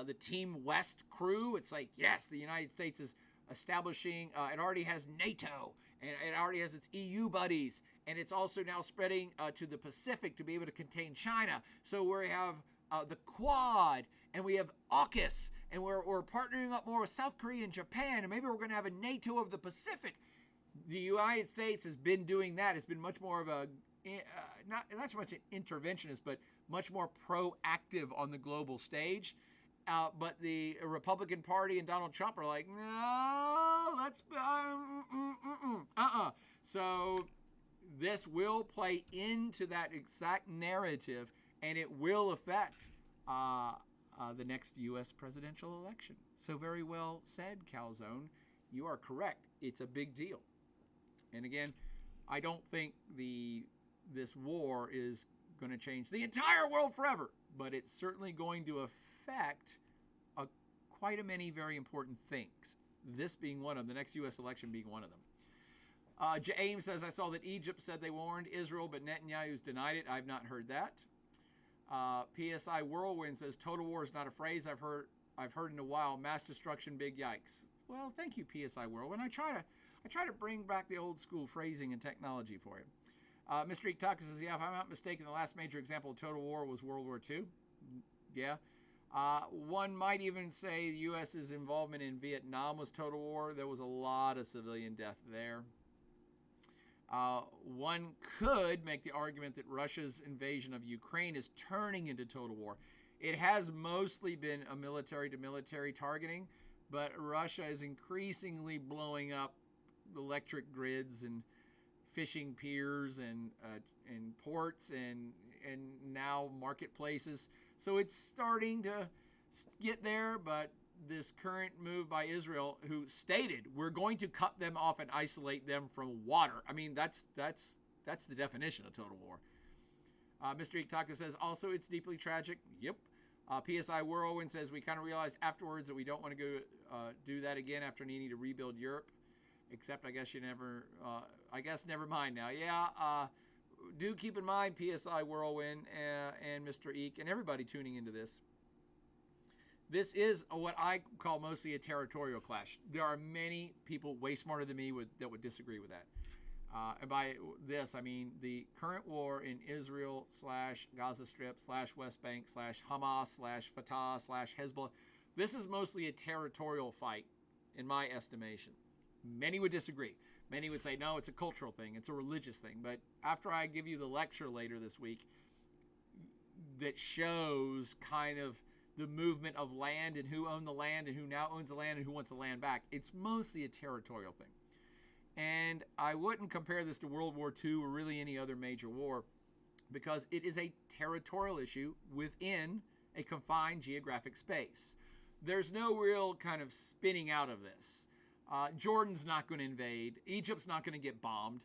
the Team West crew, it's like, yes, the United States is establishing, it already has NATO, and it already has its EU buddies, and it's also now spreading to the Pacific to be able to contain China. So we have the Quad, and we have AUKUS, and we're partnering up more with South Korea and Japan, and maybe we're going to have a NATO of the Pacific. The United States has been doing that. It's been much more of a, not so much an interventionist, but much more proactive on the global stage. But the Republican Party and Donald Trump are like, no, let's, So this will play into that exact narrative, and it will affect the next U.S. presidential election. So very well said, Calzone. You are correct. It's a big deal. And again, I don't think this war is going to change the entire world forever, but it's certainly going to affect quite a many very important things. This being one of them, the next U.S. election being one of them. James says, I saw that Egypt said they warned Israel, but Netanyahu's denied it. I've not heard that. PSI Whirlwind says, total war is not a phrase I've heard in a while. Mass destruction, big yikes. Well, thank you, PSI Whirlwind. I try to bring back the old school phrasing and technology for you. Mr. Ictaka says, yeah, if I'm not mistaken, the last major example of total war was World War II. Yeah. One might even say the U.S.'s involvement in Vietnam was total war. There was a lot of civilian death there. One could make the argument that Russia's invasion of Ukraine is turning into total war. It has mostly been a military-to-military targeting, but Russia is increasingly blowing up electric grids and fishing piers and ports and now marketplaces. So it's starting to get there, but this current move by Israel, who stated we're going to cut them off and isolate them from water. I mean, that's the definition of total war. Mr. Ictaka says, also, it's deeply tragic. Yep. PSI Whirlwind says, we kind of realized afterwards that we don't want to go do that again after needing to rebuild Europe. Except I guess never mind now. Yeah, do keep in mind, PSI Whirlwind and Mr. Eek and everybody tuning into this. This is what I call mostly a territorial clash. There are many people way smarter than me that would disagree with that. And by this, I mean the current war in Israel / Gaza Strip / West Bank / Hamas / Fatah / Hezbollah. This is mostly a territorial fight, in my estimation. Many would disagree. Many would say, no, it's a cultural thing. It's a religious thing. But after I give you the lecture later this week that shows kind of the movement of land and who owned the land and who now owns the land and who wants the land back, it's mostly a territorial thing. And I wouldn't compare this to World War II or really any other major war because it is a territorial issue within a confined geographic space. There's no real kind of spinning out of this. Jordan's not going to invade. Egypt's not going to get bombed.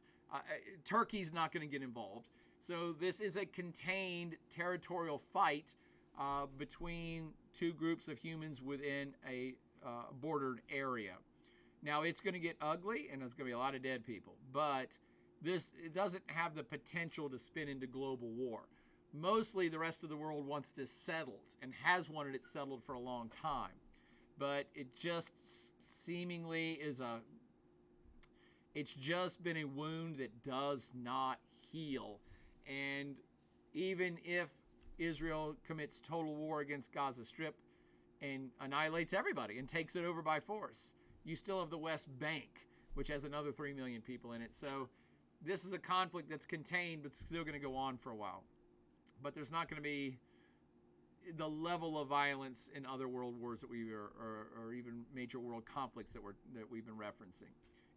Turkey's not going to get involved. So this is a contained territorial fight between two groups of humans within a bordered area. Now, it's going to get ugly, and there's going to be a lot of dead people. But it doesn't have the potential to spin into global war. Mostly, the rest of the world wants this settled and has wanted it settled for a long time. But it just seemingly it's just been a wound that does not heal. And even if Israel commits total war against Gaza Strip and annihilates everybody and takes it over by force, you still have the West Bank, which has another 3 million people in it. So this is a conflict that's contained, but still going to go on for a while. But there's not going to be the level of violence in other world wars that or even major world conflicts that we've been referencing.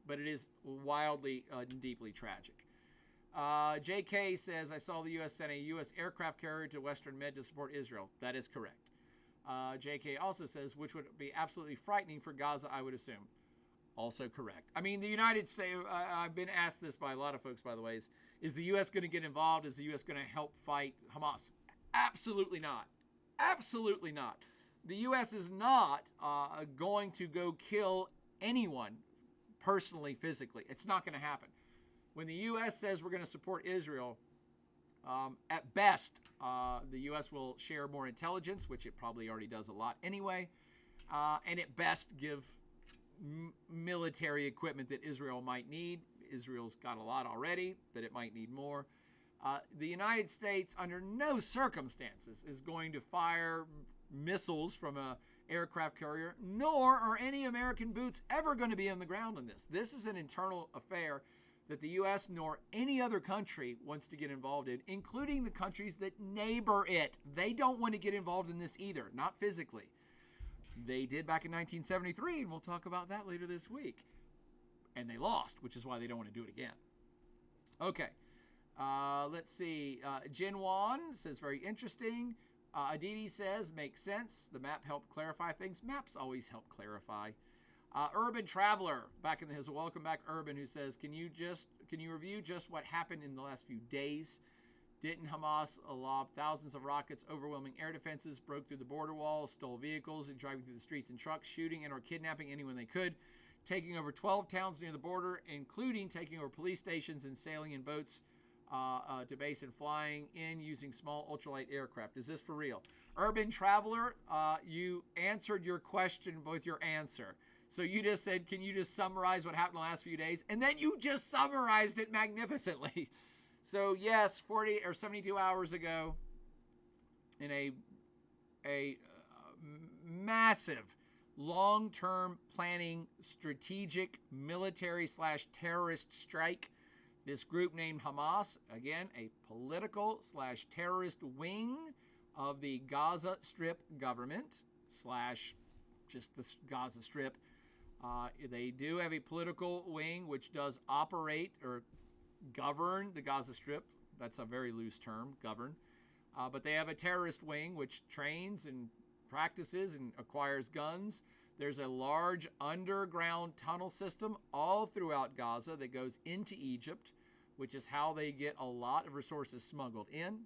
But it is wildly and deeply tragic. JK says, I saw the U.S. sent a U.S. aircraft carrier to Western Med to support Israel. That is correct. JK also says, which would be absolutely frightening for Gaza, I would assume. Also correct. I mean, the United States, I've been asked this by a lot of folks, by the way, is the U.S. going to get involved? Is the U.S. going to help fight Hamas? Absolutely not. Absolutely not. The U.S. is not going to go kill anyone personally, physically. It's not going to happen. When the U.S. says we're going to support Israel, at best, the U.S. will share more intelligence, which it probably already does a lot anyway, and at best give military equipment that Israel might need. Israel's got a lot already, but it might need more. The United States, under no circumstances, is going to fire missiles from an aircraft carrier, nor are any American boots ever going to be on the ground on this. This is an internal affair that the U.S. nor any other country wants to get involved in, including the countries that neighbor it. They don't want to get involved in this either, not physically. They did back in 1973, and we'll talk about that later this week. And they lost, which is why they don't want to do it again. Okay. Let's see. Jinwan says, very interesting. Aditi says, makes sense. The map helped clarify things. Maps always help clarify. Urban Traveler, back in his welcome back Urban, who says, can you review just what happened in the last few days? Didn't Hamas lob thousands of rockets, overwhelming air defenses, broke through the border walls, stole vehicles, and driving through the streets in trucks, shooting and or kidnapping anyone they could, taking over 12 towns near the border, including taking over police stations and sailing in boats to base and flying in using small ultralight aircraft? Is this for real? Urban Traveler, you answered your question with your answer. So you just said, can you just summarize what happened the last few days? And then you just summarized it magnificently. So yes, 40 or 72 hours ago, in a massive, long-term planning, strategic, military/terrorist strike, this group named Hamas, again, a political/terrorist wing of the Gaza Strip government, / just the Gaza Strip. They do have a political wing which does operate or govern the Gaza Strip. That's a very loose term, govern. But they have a terrorist wing which trains and practices and acquires guns. There's a large underground tunnel system all throughout Gaza that goes into Egypt, which is how they get a lot of resources smuggled in.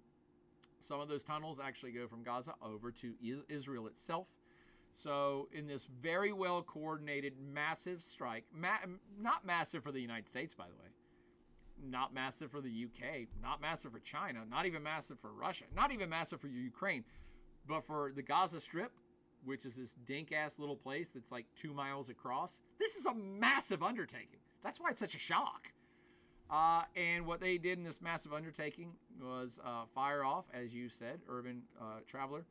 Some of those tunnels actually go from Gaza over to Israel itself. So in this very well coordinated massive strike, not massive for the United States, by the way, not massive for the UK, not massive for China, not even massive for Russia, not even massive for Ukraine, but for the Gaza Strip, which is this dink-ass little place that's like 2 miles across. This is a massive undertaking. That's why it's such a shock. And what they did in this massive undertaking was fire off, as you said, Urban Traveler,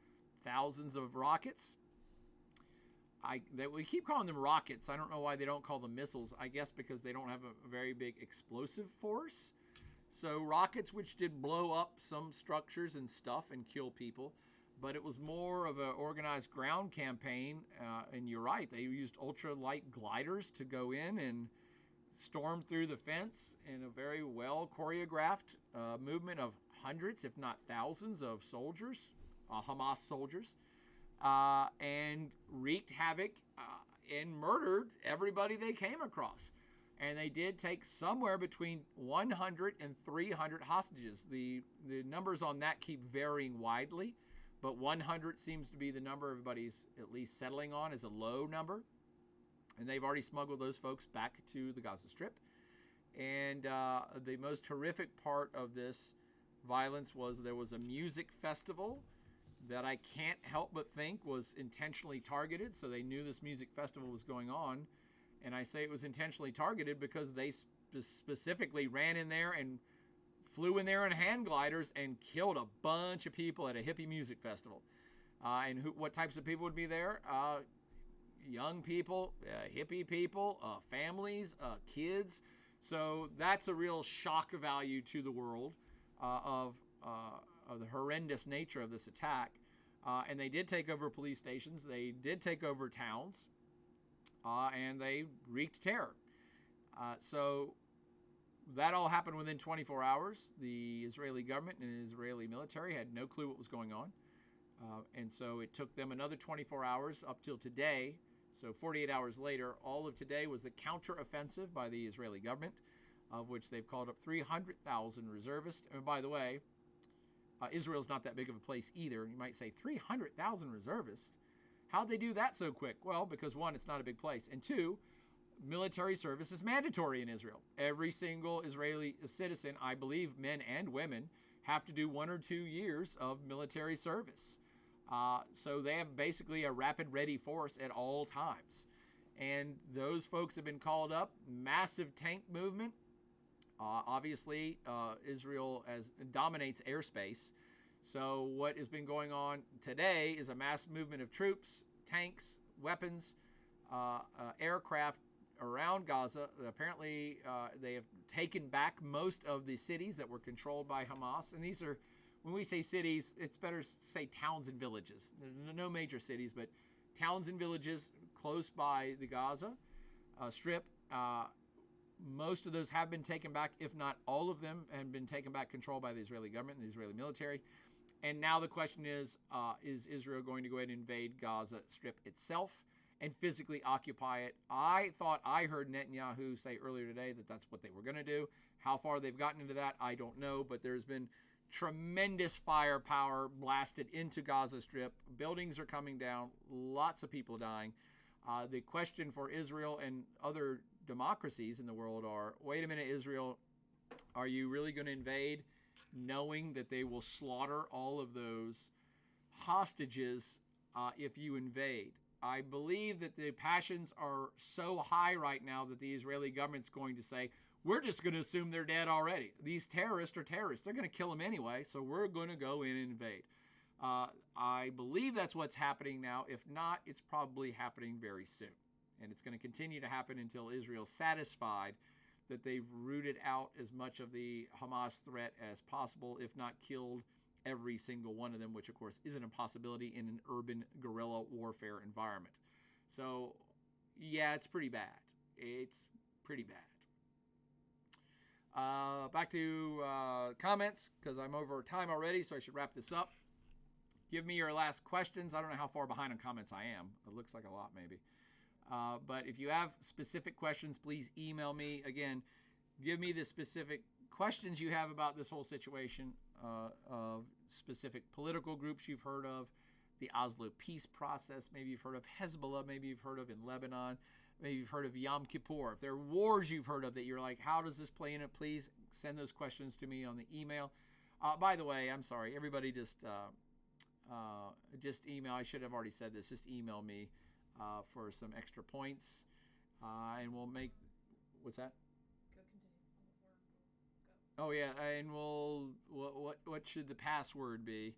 thousands of rockets. We keep calling them rockets. I don't know why they don't call them missiles. I guess because they don't have a very big explosive force. So rockets which did blow up some structures and stuff and kill people. But it was more of an organized ground campaign. And you're right, they used ultralight gliders to go in and storm through the fence in a very well choreographed movement of hundreds, if not thousands, of soldiers, Hamas soldiers. And wreaked havoc and murdered everybody they came across. And they did take somewhere between 100 and 300 hostages. The numbers on that keep varying widely, but 100 seems to be the number everybody's at least settling on as a low number. And they've already smuggled those folks back to the Gaza Strip. And the most horrific part of this violence was there was a music festival that I can't help but think was intentionally targeted. So they knew this music festival was going on. And I say it was intentionally targeted because they specifically ran in there and flew in there in hand gliders and killed a bunch of people at a hippie music festival. And what types of people would be there? Young people, hippie people, families, kids. So that's a real shock value to the world of the horrendous nature of this attack. And they did take over police stations. They did take over towns. And they wreaked terror. So that all happened within 24 hours. The Israeli government and the Israeli military had no clue what was going on. And so it took them another 24 hours up till today. So 48 hours later, all of today was the counteroffensive by the Israeli government, of which they've called up 300,000 reservists. And by the way, Israel's not that big of a place either. You might say 300,000 reservists. How'd they do that so quick? Well, because one, it's not a big place. And two, military service is mandatory in Israel. Every single Israeli citizen, I believe men and women, have to do 1 or 2 years of military service. So they have basically a rapid ready force at all times. And those folks have been called up. Massive tank movement. Obviously, Israel dominates airspace. So what has been going on today is a mass movement of troops, tanks, weapons, aircraft around Gaza. Apparently, they have taken back most of the cities that were controlled by Hamas. And these are, when we say cities, it's better to say towns and villages. No major cities, but towns and villages close by the Gaza Strip. Most of those have been taken back, if not all of them, have been taken back, controlled by the Israeli government and the Israeli military. And now the question is Israel going to go ahead and invade Gaza Strip itself and physically occupy it? I thought I heard Netanyahu say earlier today that that's what they were going to do. How far they've gotten into that, I don't know, but there's been tremendous firepower blasted into Gaza Strip. Buildings are coming down, lots of people dying. The question for Israel and other democracies in the world are, wait a minute, Israel, are you really going to invade knowing that they will slaughter all of those hostages if you invade? I believe that the passions are so high right now that the Israeli government's going to say, we're just going to assume they're dead already. These terrorists are terrorists. They're going to kill them anyway, so we're going to go in and invade. I believe that's what's happening now. If not, it's probably happening very soon. And it's going to continue to happen until Israel's satisfied that they've rooted out as much of the Hamas threat as possible, if not killed every single one of them, which of course is an impossibility in an urban guerrilla warfare environment. So, yeah, it's pretty bad. It's pretty bad. Back to comments, because I'm over time already, so I should wrap this up. Give me your last questions. I don't know how far behind on comments I am. It looks like a lot, maybe. But if you have specific questions, please email me. Again, give me the specific questions you have about this whole situation, of specific political groups you've heard of, the Oslo peace process, maybe you've heard of Hezbollah, maybe you've heard of in Lebanon, maybe you've heard of Yom Kippur. If there are wars you've heard of that you're like, how does this play in it, please send those questions to me on the email. By the way, I'm sorry, everybody just email. I should have already said this. Just email me for some extra points, and we'll make. What's that? Go continue. Oh yeah, and we'll. What should the password be?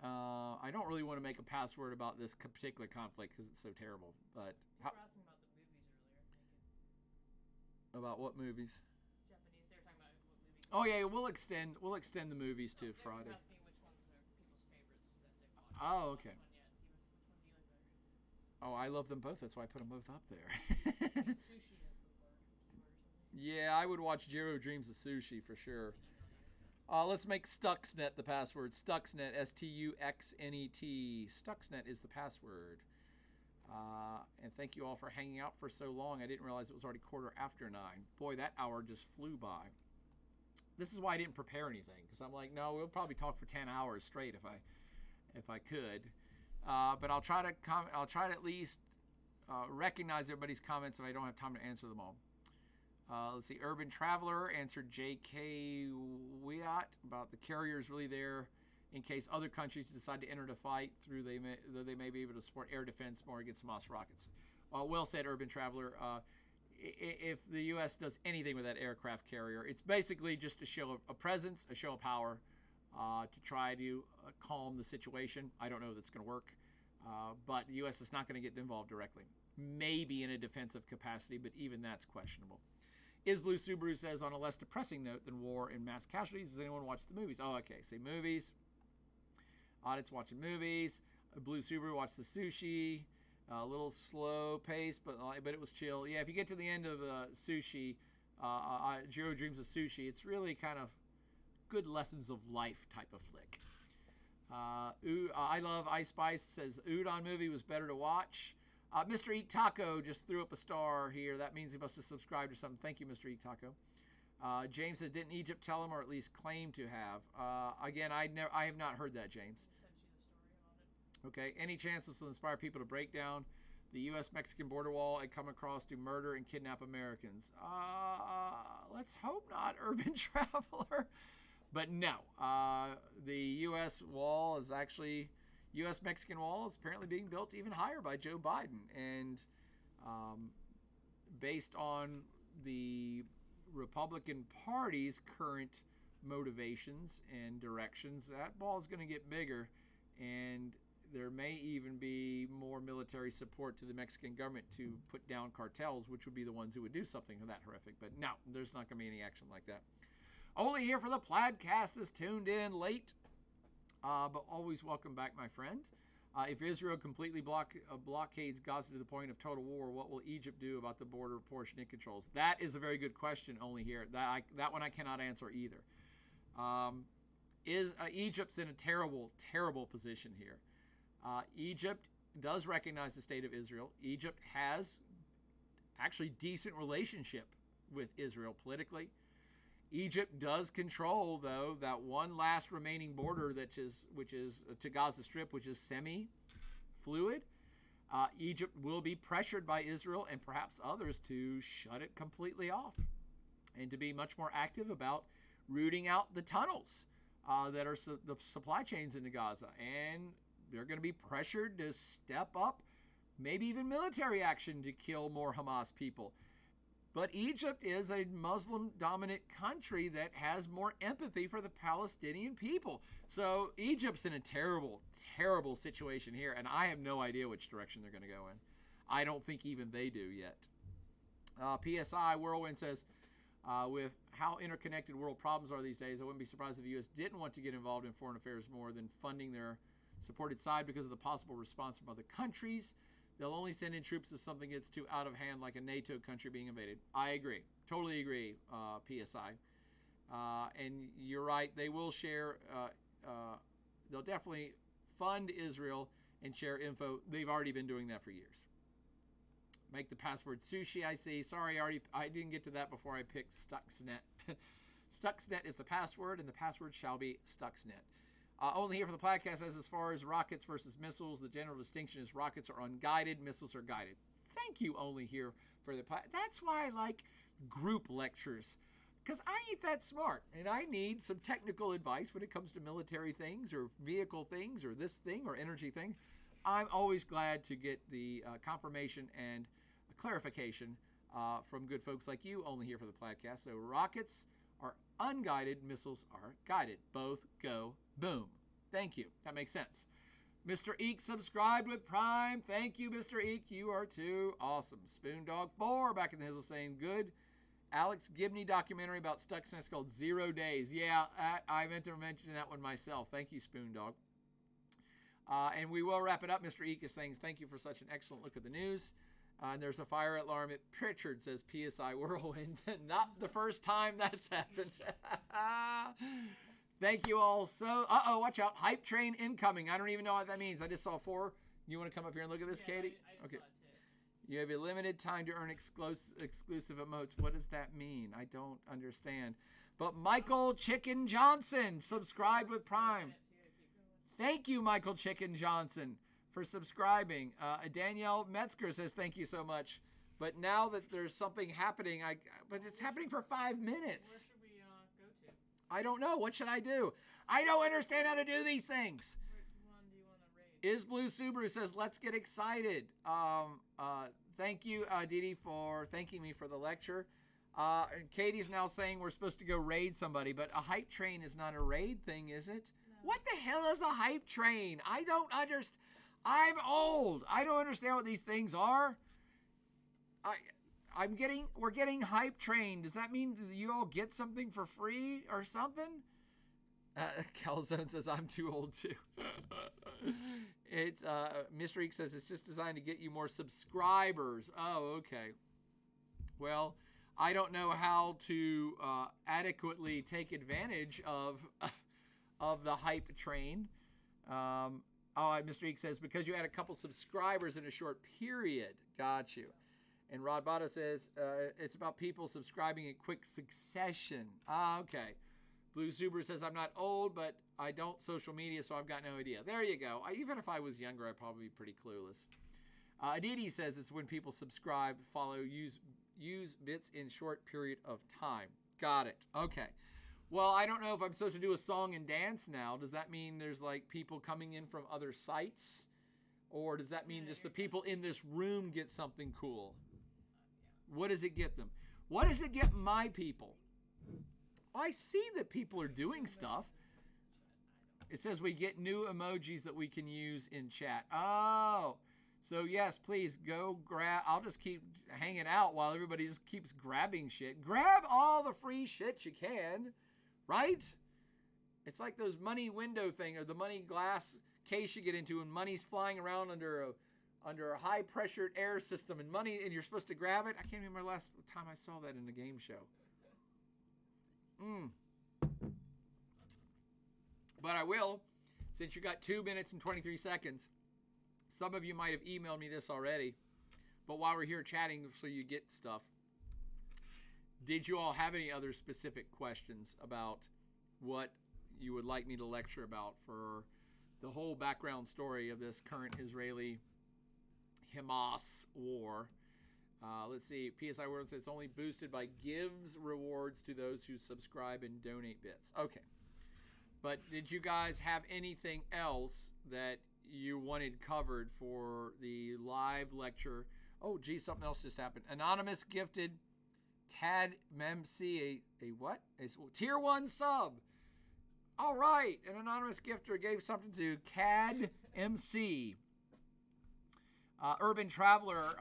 I don't really want to make a password about this particular conflict because it's so terrible. But you were asking about the movies earlier. About what movies? Japanese. They were talking about what movies. Oh yeah, we'll extend the movies to Friday. I was asking which ones are people's favorites that they've watched. Oh, okay. Which one do you like better? Oh, I love them both. That's why I put them both up there. Sushi as the word or something. Yeah, I would watch Jiro Dreams of Sushi for sure. Let's make Stuxnet the password. Stuxnet, Stuxnet. Stuxnet is the password. And thank you all for hanging out for so long. I didn't realize it was already 9:15. Boy, that hour just flew by. This is why I didn't prepare anything, because I'm like, no, we'll probably talk for 10 hours straight if I could. But I'll try to at least recognize everybody's comments if I don't have time to answer them all. Let's see. Urban Traveler answered J.K. Wiat about the carriers really there in case other countries decide to enter the fight though they may be able to support air defense more against Hamas rockets. Well said, Urban Traveler. If the U.S. does anything with that aircraft carrier, it's basically just a show of a presence, a show of power to try to calm the situation. I don't know if that's going to work, but the U.S. is not going to get involved directly. Maybe in a defensive capacity, but even that's questionable. Is Blue Subaru says, on a less depressing note than war and mass casualties, does anyone watch the movies? Oh, okay. See, movies. Audit's watching movies. Blue Subaru watched the sushi. A little slow pace, but it was chill. Yeah, if you get to the end of sushi, Jiro Dreams of Sushi, it's really kind of good lessons of life type of flick. I Love Ice Spice says Udon movie was better to watch. Mr. Eat Taco just threw up a star here. That means he must have subscribed to something. Thank you, Mr. Eat Taco. James says, didn't Egypt tell him, or at least claim to have? Again, I have not heard that, James. Sent you the story about it. Okay. Any chances to inspire people to break down the U.S.-Mexican border wall and come across to murder and kidnap Americans? Let's hope not, Urban Traveler. But no, the U.S. wall is actually, U.S.-Mexican wall is apparently being built even higher by Joe Biden. And based on the Republican Party's current motivations and directions, that ball is going to get bigger. And there may even be more military support to the Mexican government to put down cartels, which would be the ones who would do something that horrific. But no, there's not going to be any action like that. Only here for the Plaidcast is tuned in late, but always welcome back, my friend. If Israel completely blockades Gaza to the point of total war, what will Egypt do about the border portion it controls? That is a very good question, only here. That one I cannot answer either. Egypt's in a terrible, terrible position here. Egypt does recognize the state of Israel. Egypt has actually decent relationship with Israel politically. Egypt does control, though, that one last remaining border which is to Gaza Strip, which is semi-fluid. Egypt will be pressured by Israel and perhaps others to shut it completely off and to be much more active about rooting out the tunnels that are the supply chains into Gaza. And they're going to be pressured to step up, maybe even military action to kill more Hamas people. But Egypt is a Muslim-dominant country that has more empathy for the Palestinian people. So Egypt's in a terrible, terrible situation here, and I have no idea which direction they're going to go in. I don't think even they do yet. PSI Whirlwind says, with how interconnected world problems are these days, I wouldn't be surprised if the U.S. didn't want to get involved in foreign affairs more than funding their supported side because of the possible response from other countries. They'll only send in troops if something gets too out of hand, like a NATO country being invaded. I agree. Totally agree, PSI. And you're right. They will share. They'll definitely fund Israel and share info. They've already been doing that for years. Make the password sushi, I see. Sorry, I didn't get to that before I picked Stuxnet. Stuxnet is the password, and the password shall be Stuxnet. Only here for the podcast as far as rockets versus missiles, the general distinction is rockets are unguided, missiles are guided. Thank you, Only here for the podcast. That's why I like group lectures, because I ain't that smart, and I need some technical advice when it comes to military things or vehicle things or this thing or energy thing. I'm always glad to get the confirmation and clarification from good folks like you, Only here for the podcast. So rockets are unguided, missiles are guided. Both go boom. Thank you. That makes sense. Mr. Eek subscribed with Prime. Thank you, Mr. Eek. You are too awesome. Spoondog 4 back in the Hizzle saying good. Alex Gibney documentary about Stuxnet called 0 Days. Yeah, I meant to mention that one myself. Thank you, Spoondog. And we will wrap it up. Mr. Eek is saying thank you for such an excellent look at the news. And there's a fire alarm at Pritchard, says PSI Whirlwind. Not the first time that's happened. Thank you all. So, watch out. Hype train incoming. I don't even know what that means. I just saw 4. You want to come up here and look at this, Katie? I Okay. saw it too. You have a limited time to earn exclusive emotes. What does that mean? I don't understand. But Michael Chicken Johnson subscribed with Prime. Thank you, Michael Chicken Johnson, for subscribing. Danielle Metzger says thank you so much. But now that there's something happening, but it's happening for 5 minutes. Where should we go to? I don't know. What should I do? I don't understand how to do these things. Which one do you want to raid? Is Blue Subaru says, let's get excited. Thank you, Didi, for thanking me for the lecture. And Katie's now saying we're supposed to go raid somebody, but a hype train is not a raid thing, is it? No. What the hell is a hype train? I don't understand. I'm old. I don't understand what these things are. we're getting hype trained. Does that mean you all get something for free or something? Calzone says I'm too old too. It's Mystery says it's just designed to get you more subscribers. Oh, okay. Well, I don't know how to adequately take advantage of the hype train. Mr. Eek says, because you had a couple subscribers in a short period. Got you. And Rod Bada says, it's about people subscribing in quick succession. Okay. Blue Subaru says, I'm not old, but I don't social media, so I've got no idea. There you go. Even if I was younger, I'd probably be pretty clueless. Aditi says it's when people subscribe, follow, use bits in short period of time. Got it. Okay. Well, I don't know if I'm supposed to do a song and dance now. Does that mean there's like people coming in from other sites? Or does that mean just the people in this room get something cool? What does it get them? What does it get my people? I see that people are doing stuff. It says we get new emojis that we can use in chat. Oh, so yes, please go grab. I'll just keep hanging out while everybody just keeps grabbing shit. Grab all the free shit you can, right? It's like those money window thing or the money glass case you get into and money's flying around under a high pressured air system and you're supposed to grab it. I can't remember the last time I saw that in a game show. But I will, since you got 2 minutes and 23 seconds. Some of you might have emailed me this already, but while we're here chatting so you get stuff, did you all have any other specific questions about what you would like me to lecture about for the whole background story of this current Israeli-Hamas war? Let's see. PSI World says it's only boosted by gives rewards to those who subscribe and donate bits. Okay. But did you guys have anything else that you wanted covered for the live lecture? Oh, gee, something else just happened. Anonymous gifted CAD MC a what? A tier 1 sub. All right. An anonymous gifter gave something to CAD MC. Urban Traveler,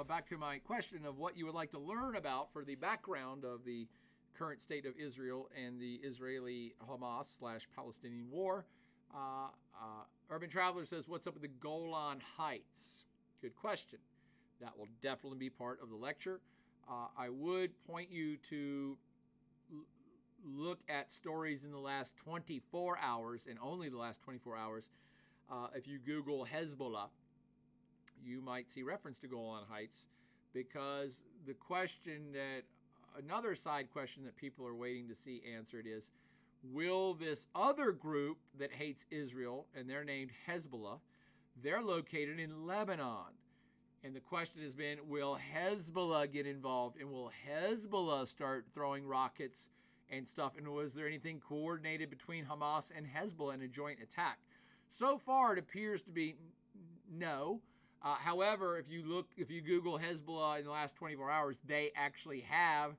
back to my question of what you would like to learn about for the background of the current state of Israel and the Israeli-Hamas/Palestinian war. Urban Traveler says, what's up with the Golan Heights? Good question. That will definitely be part of the lecture. I would point you to look at stories in the last 24 hours and only the last 24 hours. If you Google Hezbollah, you might see reference to Golan Heights, because the question that, another side question that people are waiting to see answered is, will this other group that hates Israel, and they're named Hezbollah, they're located in Lebanon. And the question has been, will Hezbollah get involved? And will Hezbollah start throwing rockets and stuff? And was there anything coordinated between Hamas and Hezbollah in a joint attack? So far, it appears to be no. However, if you Google Hezbollah in the last 24 hours, they actually have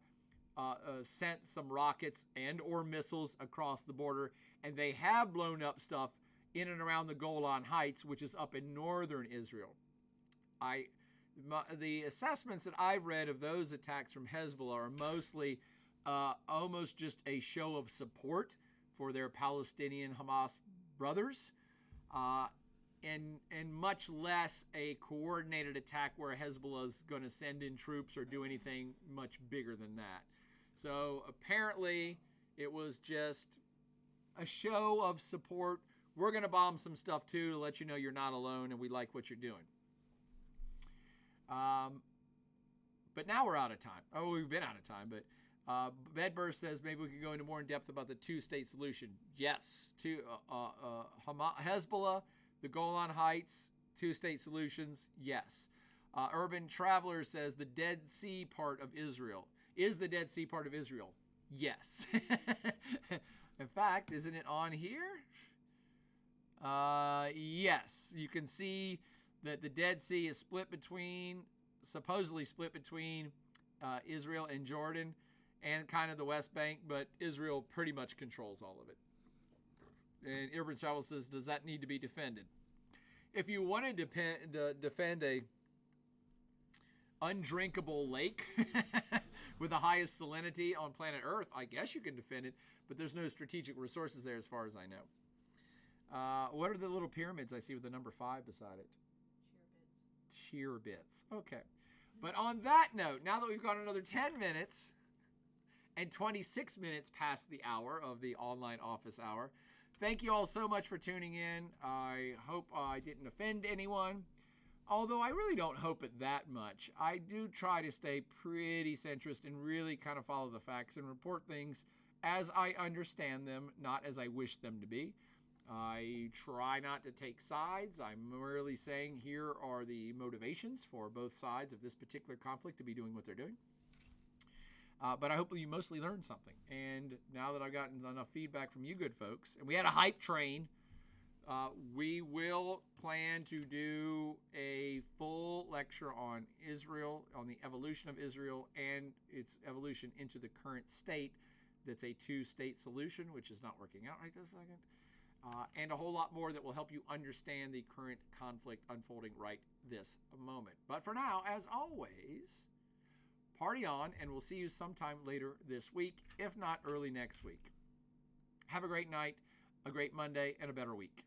sent some rockets and or missiles across the border, and they have blown up stuff in and around the Golan Heights, which is up in northern Israel. The assessments that I've read of those attacks from Hezbollah are mostly almost just a show of support for their Palestinian Hamas brothers, and much less a coordinated attack where Hezbollah is going to send in troops or do anything much bigger than that. So apparently it was just a show of support. We're going to bomb some stuff too to let you know you're not alone and we like what you're doing. But now we're out of time. Oh, we've been out of time, but Bedburst says maybe we could go into more in depth about the two-state solution. Yes, Hezbollah, the Golan Heights, two-state solutions, yes. Urban Traveler says the Dead Sea part of Israel. Is the Dead Sea part of Israel? Yes. In fact, isn't it on here? Yes. You can see that the Dead Sea is supposedly split between Israel and Jordan and kind of the West Bank, but Israel pretty much controls all of it. And Urban Travel says, does that need to be defended? If you want to defend undrinkable lake with the highest salinity on planet Earth, I guess you can defend it, but there's no strategic resources there as far as I know. What are the little pyramids I see with the number 5 beside it? Sheer bits. Okay. But on that note, now that we've got another 10 minutes and 26 minutes past the hour of the online office hour, thank you all so much for tuning in. I hope I didn't offend anyone, although I really don't hope it that much. I do try to stay pretty centrist and really kind of follow the facts and report things as I understand them, not as I wish them to be. I try not to take sides. I'm merely saying here are the motivations for both sides of this particular conflict to be doing what they're doing. But I hope you mostly learned something. And now that I've gotten enough feedback from you good folks, and we had a hype train, we will plan to do a full lecture on Israel, on the evolution of Israel and its evolution into the current state. That's a 2-state solution, which is not working out right this second. And a whole lot more that will help you understand the current conflict unfolding right this moment. But for now, as always, party on, and we'll see you sometime later this week, if not early next week. Have a great night, a great Monday, and a better week.